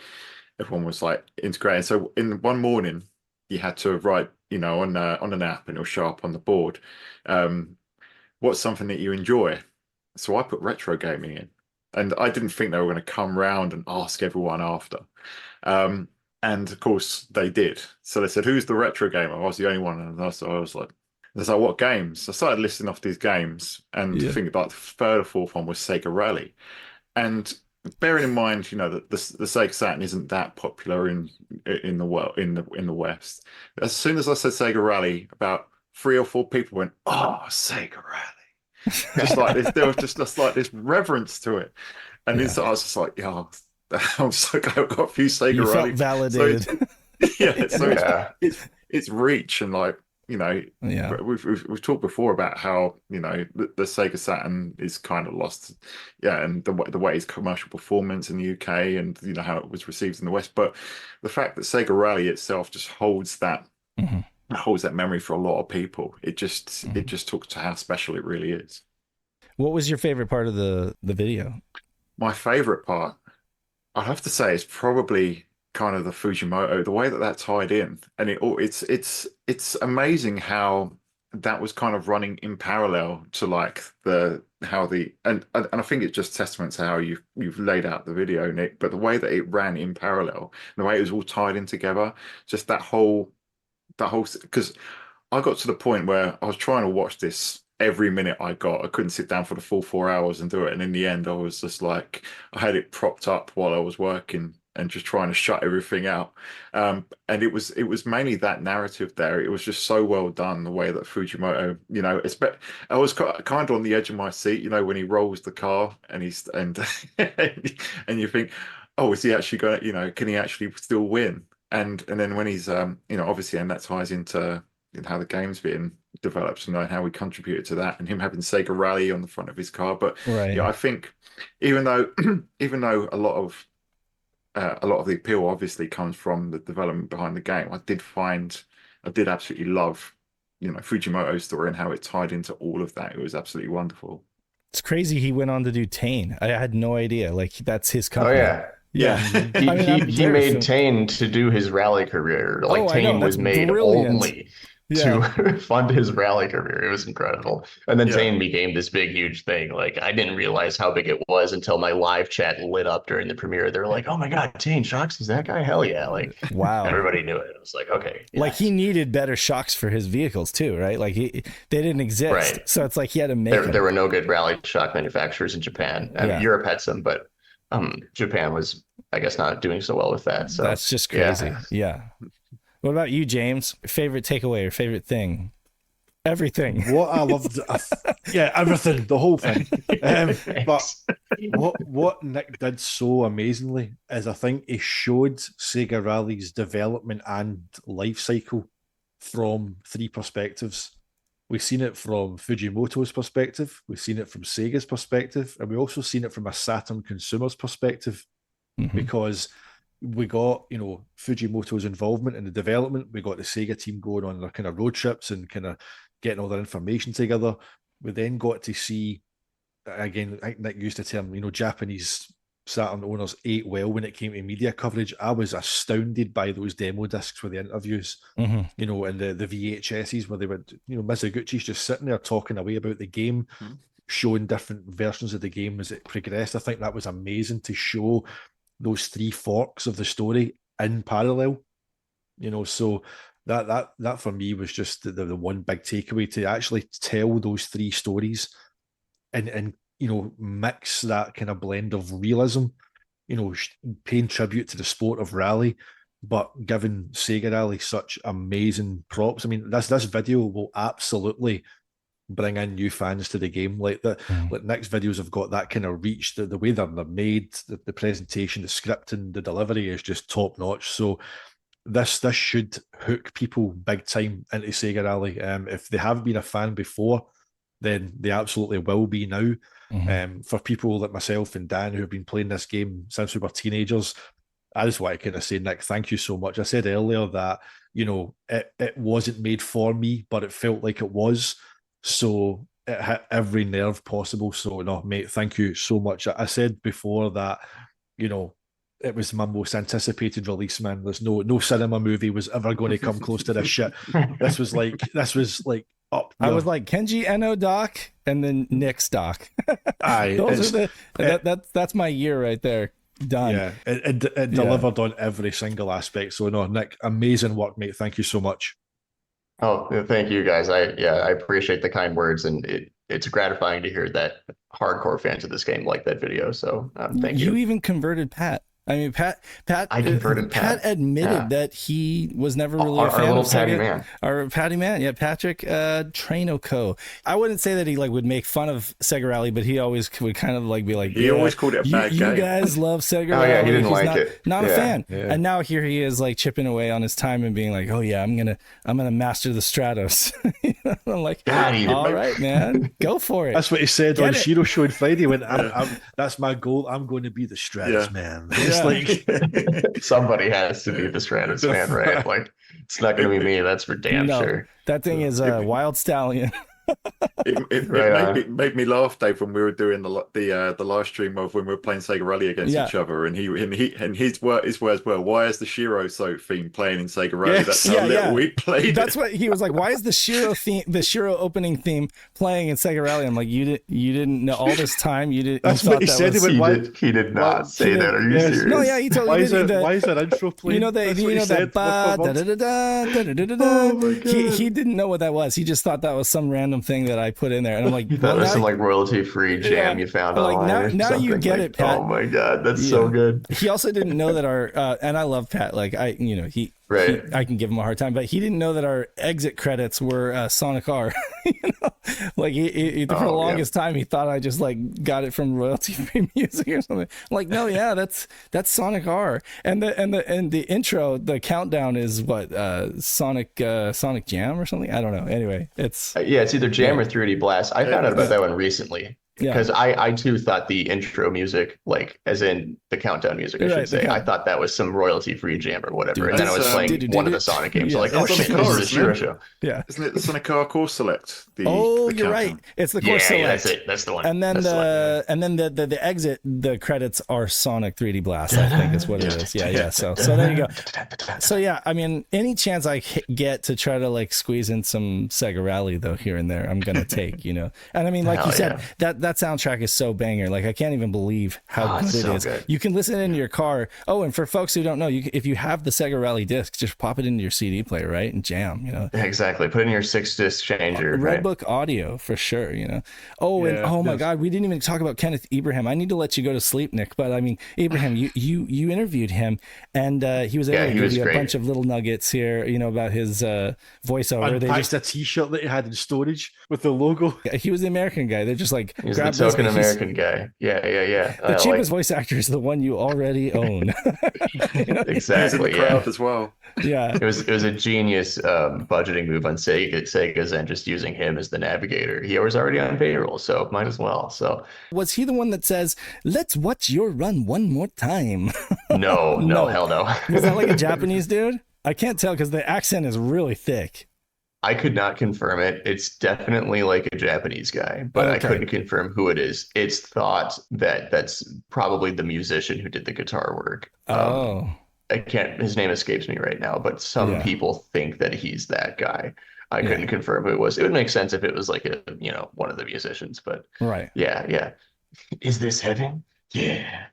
everyone was like integrating. So in one morning, you had to write, on an app, and it'll show up on the board. What's something that you enjoy? So I put retro gaming in, and I didn't think they were going to come round and ask everyone after. And of course they did. So they said, "Who's the retro gamer?" I was the only one, and I was like, "What games?" I started listing off these games, and I think about the third or fourth one was Sega Rally. And bearing in mind, that the Sega Saturn isn't that popular in the world, in the West. As soon as I said Sega Rally, about 3 or 4 people went, "Oh, Sega Rally!" Just like this, there was just like this reverence to it. And then so I was just like, "Yeah." I'm so glad I've got a few Sega Rally. Felt validated. So it's reach, and like we've talked before about how the Sega Saturn is kind of lost, and the way its commercial performance in the UK, and how it was received in the West. But the fact that Sega Rally itself just holds that memory for a lot of people, it just talks to how special it really is. What was your favorite part of the video? My favorite part, I'd have to say, it's probably kind of the Fujimoto, the way that tied in, and it's amazing how that was kind of running in parallel to like and I think it's just testament to how you've laid out the video, Nick. But the way that it ran in parallel, and the way it was all tied in together, just that whole because I got to the point where I was trying to watch this every minute I got. I couldn't sit down for the full 4 hours and do it. And in the end, I was just like, I had it propped up while I was working and just trying to shut everything out. And it was mainly that narrative there. It was just so well done, the way that Fujimoto, I was kind of on the edge of my seat, when he rolls the car and and you think, oh, is he actually going to, can he actually still win? And then when he's, obviously, and that ties into how the game's being developed, and how we contributed to that, and him having Sega Rally on the front of his car. But I think even though a lot of the appeal obviously comes from the development behind the game, I did absolutely love Fujimoto's story and how it tied into all of that. It was absolutely wonderful. It's crazy he went on to do Tane. I had no idea. Like, that's his company. Oh yeah. Yeah, he made Tane to do his rally career. Like, Tane was made only to fund his rally career. It was incredible. And then Tane became this big, huge thing. Like, I didn't realize how big it was until my live chat lit up during the premiere. They were like, "Oh my God, Tane Shocks is that guy? Hell yeah!" Like, wow, everybody knew it. I was like, okay. Yeah. Like, he needed better shocks for his vehicles too, right? Like, they didn't exist, right. So it's like he had to make them. There were no good rally shock manufacturers in Japan. I mean, Europe had some, but Japan was, I guess, not doing so well with that. So that's just crazy. Yeah. What about you, James? Favorite takeaway or favorite thing? Everything. What I loved, everything, the whole thing. But what Nick did so amazingly is, I think he showed Sega Rally's development and life cycle from 3 perspectives. We've seen it from Fujimoto's perspective, we've seen it from Sega's perspective, and we've also seen it from a Saturn consumer's perspective, because we got, Fujimoto's involvement in the development. We got the Sega team going on their kind of road trips and kind of getting all their information together. We then got to see, again, I think Nick used the term, Japanese Saturn owners ate well when it came to media coverage. I was astounded by those demo discs with the interviews, and the VHSs where they were, Mizuguchi's just sitting there talking away about the game, showing different versions of the game as it progressed. I think that was amazing to show those 3 forks of the story in parallel, so that for me was just the one big takeaway, to actually tell those 3 stories and mix that kind of blend of realism paying tribute to the sport of rally, but giving Sega Rally such amazing props. I mean, this video will absolutely bring in new fans to the game. Like Nick's videos have got that kind of reach. The way they're made, the presentation, the scripting, the delivery is just top notch. So this should hook people big time into Sega Rally. If they have been a fan before, then they absolutely will be now. For people like myself and Dan who have been playing this game since we were teenagers, I just want to kind of say, Nick, thank you so much. I said earlier that, it wasn't made for me, but it felt like it was. So it hit every nerve possible. So no, mate, thank you so much. I said before that, it was my most anticipated release, man. There's no cinema movie was ever going to come close to this shit. This was like up. I was like Kenji Eno doc and then Nick's doc. Aye, those are that's my year right there. Done. Yeah, it delivered on every single aspect. So no, Nick, amazing work, mate. Thank you so much. Oh, thank you guys. I appreciate the kind words, and it's gratifying to hear that hardcore fans of this game like that video. So thank you. You even converted Pat. I mean, Pat. I converted Pat. Pat admitted that he was never really a fan our little of Patty Sega. man. Our Patty man, yeah, Patrick Trainoco. I wouldn't say that he would make fun of Sega Rally, but he always would kind of be like, he always called it a bad game. You guys love Sega Rally. Oh yeah, he didn't like it. Not a fan. Yeah. And now here he is, like chipping away on his time and being like, oh yeah, I'm gonna master the Stratos. I'm like, all right, man, go for it. That's what he said on SHIRO show on Friday. When that's my goal. I'm going to be the Stratos man. It's like. Somebody has to be the Stratus fan, right? Like, it's not going to be me. That's for damn sure. That thing is a wild stallion. It made me laugh, Dave, when we were doing the live stream of when we were playing Sega Rally against each other, and his words were, "Why is the SHIRO theme playing in Sega Rally?" Yes. That's how little we played. That's what he was like. Why is the SHIRO opening theme playing in Sega Rally? I'm like, you didn't know all this time. You didn't. That's what he said. He did not say that. Are you serious? No, yeah, he totally did. Why is that intro playing? He didn't know what that was. He just thought that was some random thing that I put in there, and I'm like, that was some like royalty-free jam you found online. Now you get it, Pat. Oh my god, that's so good. He also didn't know that our and I love Pat. Like I can give him a hard time, but he didn't know that our exit credits were Sonic R. Like he for the longest time he thought I just like got it from royalty-free music or something. I'm like, no, yeah, that's Sonic R. And the intro, the countdown is what Sonic Jam or something. I don't know. Anyway, it's it's either Jam or 3D Blast. I found out about that one recently. Because I too thought the intro music, like as in the countdown music, I should say, I thought that was some royalty-free jam or whatever. And then I was playing one of the Sonic games. So like, oh shit, this is the SHIRO show. Yeah. Isn't it the Sonic R Course Select? You're right. It's the Course Select. Yeah, that's it. That's the one. And then the exit, the credits are Sonic 3D Blast, I think is what it is. Yeah. So there you go. So yeah, I mean, any chance I get to try to like squeeze in some Sega Rally though here and there, I'm gonna take, And I mean, like you said, that soundtrack is so banger. Like I can't even believe how good it is. Good. You can listen in your car. Oh, and for folks who don't know, if you have the Sega Rally disc, just pop it into your CD player, right, and jam. Yeah, exactly. Put it in your 6-disc changer. Redbook audio for sure. Oh, and oh my God, we didn't even talk about Kenneth Ibrahim. I need to let you go to sleep, Nick. But I mean, Ibrahim, you interviewed him, and he was able to give you a bunch of little nuggets here, about his voiceover. Unpacked a T-shirt that he had in storage with the logo. He was the American guy. They're just like grab the token American guy. Yeah. The cheapest voice actor is the one you already own. Exactly. As well. Yeah. It was a genius budgeting move on Sega's and just using him as the navigator. He was already on payroll, so might as well. So was he the one that says, "Let's watch your run one more time"? No, hell no. Was that like a Japanese dude? I can't tell because the accent is really thick. I could not confirm it. It's definitely like a Japanese guy, but I couldn't confirm who it is. It's thought that that's probably the musician who did the guitar work. His name escapes me right now, but some people think that he's that guy. I couldn't confirm who it was. It would make sense if it was like one of the musicians, but right. Yeah. Is this heaven? Yeah.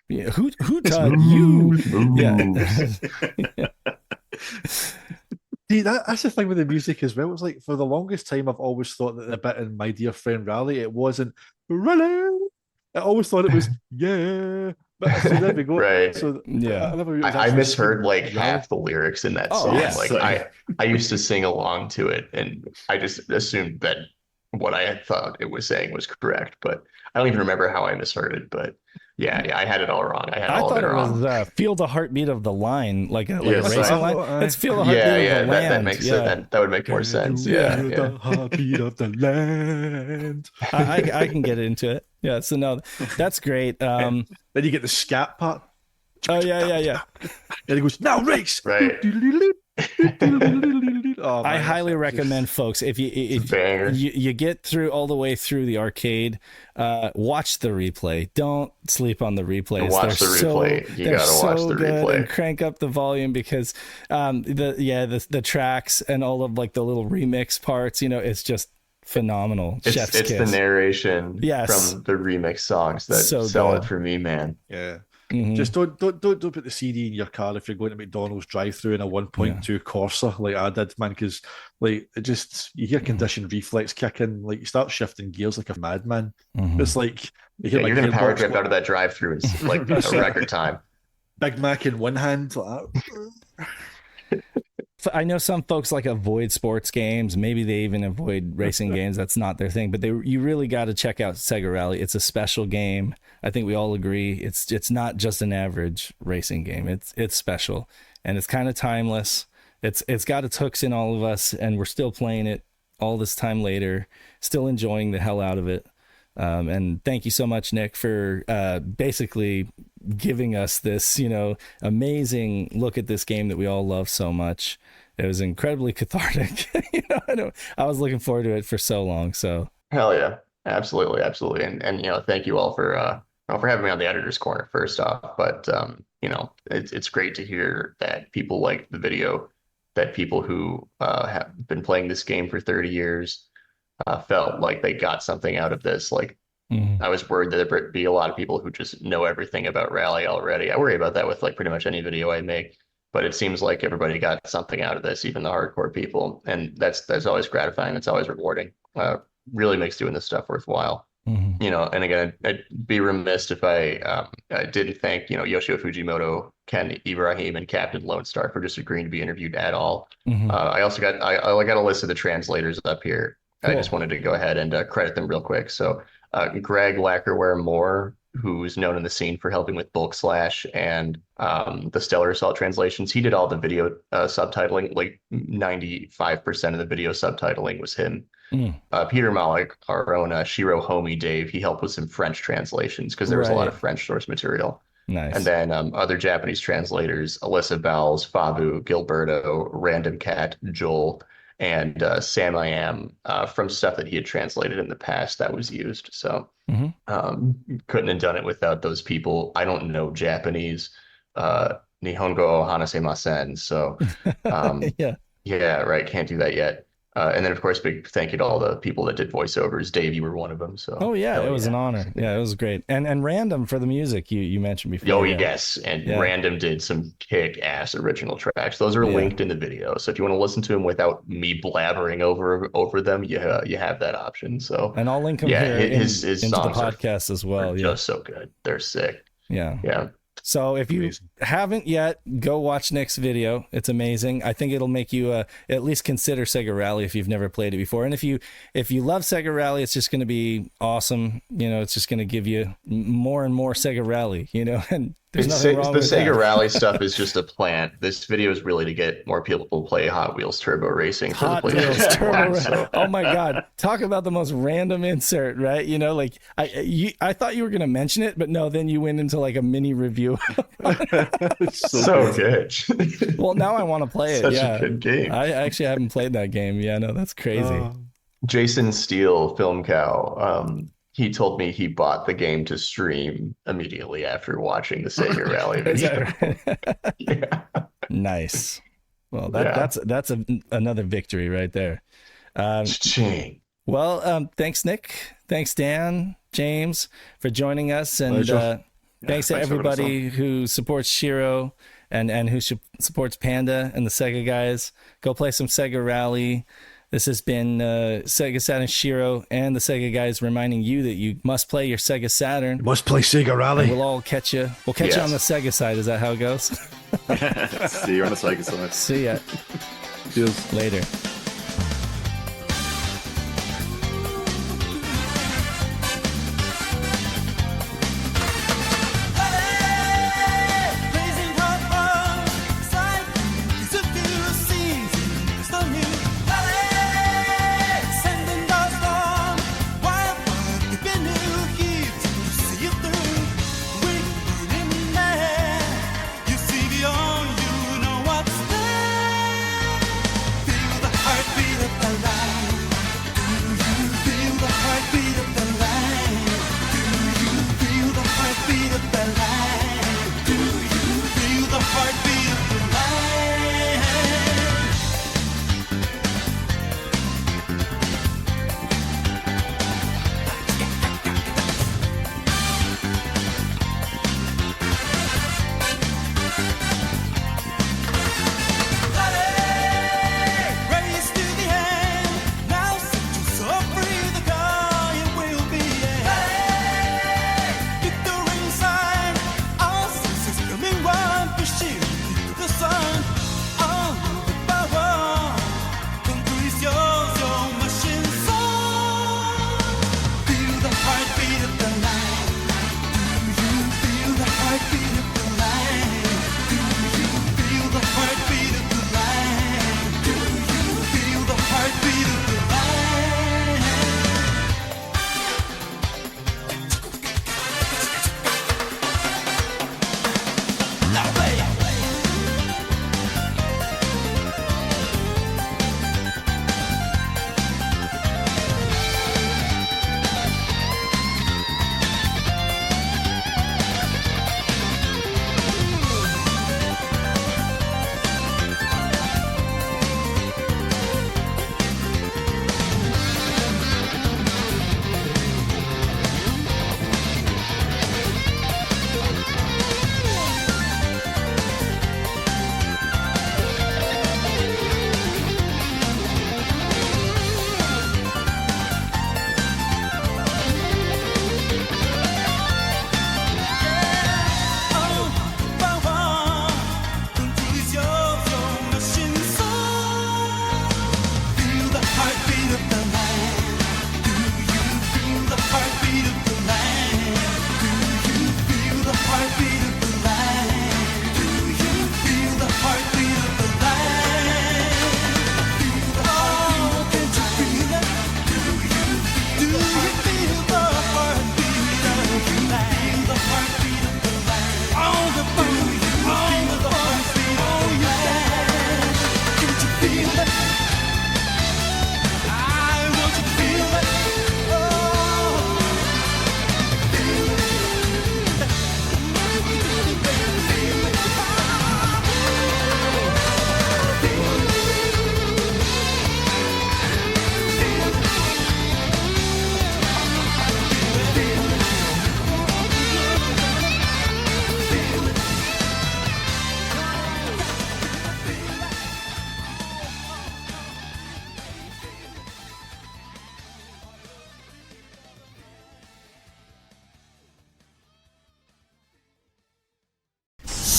Yeah. Who taught you? Yeah. See, that's the thing with the music as well. It's like for the longest time, I've always thought that the bit in My Dear Friend Rally, it wasn't Rally. I always thought it was but So there we go. Right. So Yeah. I never realized I actually misheard like singing half the lyrics in that Oh, song. yeah. Like I used to sing along to it, and I just assumed that what I had thought it was saying was correct, but I don't even remember how I misheard it. But yeah, I had it all wrong. I had I all of thought it it was wrong. feel the heartbeat of the line, like a Yes, racing line. Let's feel the heartbeat Yeah, of the that land. makes yeah. sense. That would make more sense. Feel Yeah, the heartbeat of the land. I can get into it. Yeah, so no, that's great. Then you get the scat part. Oh yeah. Then he goes, now race. Right. Oh, I man, highly that's recommend just- folks if Banger. you get through all the way through the arcade, watch the replay. Don't sleep on the replays. Watch They're the replay. You they're gotta watch the good, replay. and crank up the volume because the tracks and all of like the little remix parts, it's just phenomenal. Chef's It's the kiss. narration Yes. from the remix songs that So sell good. it for me, man. Yeah. Mhm. Just don't put the CD in your car if you're going to McDonald's drive-through in a 1.2 Corsa like I did, man. Because like it just you hear conditioned reflex kick in, like you start shifting gears like a madman. Mhm. It's like you Yeah, hear my you're gonna power gearbox drift go- out of that drive-through in like That's a it. record time. Big Mac in one hand. Like that. I know some folks like avoid sports games. Maybe they even avoid racing games. That's not their thing. But you really got to check out Sega Rally. It's a special game. I think we all agree. It's not just an average racing game. It's special, and it's kind of timeless. It's got its hooks in all of us, and we're still playing it all this time later, still enjoying the hell out of it. And thank you so much, Nick, for basically giving us this, amazing look at this game that we all love so much. It was incredibly cathartic. I was looking forward to it for so long. So Hell yeah, absolutely, and thank you all for having me on the editor's corner first off. But it's great to hear that people like the video, that people who have been playing this game for 30 years felt like they got something out of this. Like I was worried that there'd be a lot of people who just know everything about Rally already. I worry about that with like pretty much any video I make, but it seems like everybody got something out of this, even the hardcore people, and that's always gratifying. It's always rewarding. Really makes doing this stuff worthwhile. And again, I'd be remiss if I didn't thank Yoshio Fujimoto, Ken Ibrahim, and Captain Lone Star for just agreeing to be interviewed at all. I also got a list of the translators up here. Cool. I just wanted to go ahead and credit them real quick. So Greg Lackerware Moore, who's known in the scene for helping with Bulk Slash and the Stellar Assault translations. He did all the video subtitling. Like 95% of the video subtitling was him. Peter Malik, our own SHIRO homie Dave, he helped with some French translations because there was a lot of French source material. Nice. And then other Japanese translators, Alyssa Bells, Fabu, Gilberto, Random Cat, Joel, and Sam I Am from stuff that he had translated in the past that was used. So couldn't have done it without those people. I don't know Japanese. Nihongo hanasemasen. So yeah, right. Can't do that yet. And then, of course, big thank you to all the people that did voiceovers. Dave, you were one of them. So it was an honor. Yeah, it was great. And Random for the music you mentioned before. Oh, yes. And Random did some kick-ass original tracks. Those are linked in the video. So if you want to listen to them without me blabbering over them, you have that option. So and I'll link them here his into the songs podcast as well. are just so good. They're sick. Yeah. So if you haven't yet, go watch Nick's video. It's amazing. I think it'll make you at least consider Sega Rally if you've never played it before. And if you love Sega Rally, it's just going to be awesome. It's just going to give you more and more Sega Rally. And there's nothing wrong with Sega that. Rally stuff is just a plant. This video is really to get more people to play Hot Wheels Turbo Racing. Hot Wheels Turbo. Oh my God! Talk about the most random insert, right? I thought you were going to mention it, but no. Then you went into like a mini review. so good. Well, now I want to play it. Such a good game. I actually haven't played that game. Yeah, no, that's crazy. Jason Steele, Film Cow, he told me he bought the game to stream immediately after watching the Sega Rally video. Yeah. Nice. Well, that's another victory right there. Ching. Well, thanks, Nick. Thanks, Dan, James, for joining us, and thanks to everybody who supports SHIRO and who supports Panda and the Sega guys. Go play some Sega Rally. This has been Sega Saturn SHIRO and the Sega Guys reminding you that you must play your Sega Saturn. You must play Sega Rally. And we'll all catch you. We'll catch you on the Sega side. Is that how it goes? See you on the Sega side. See ya. Cheers. Later.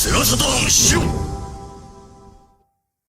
SaturnDave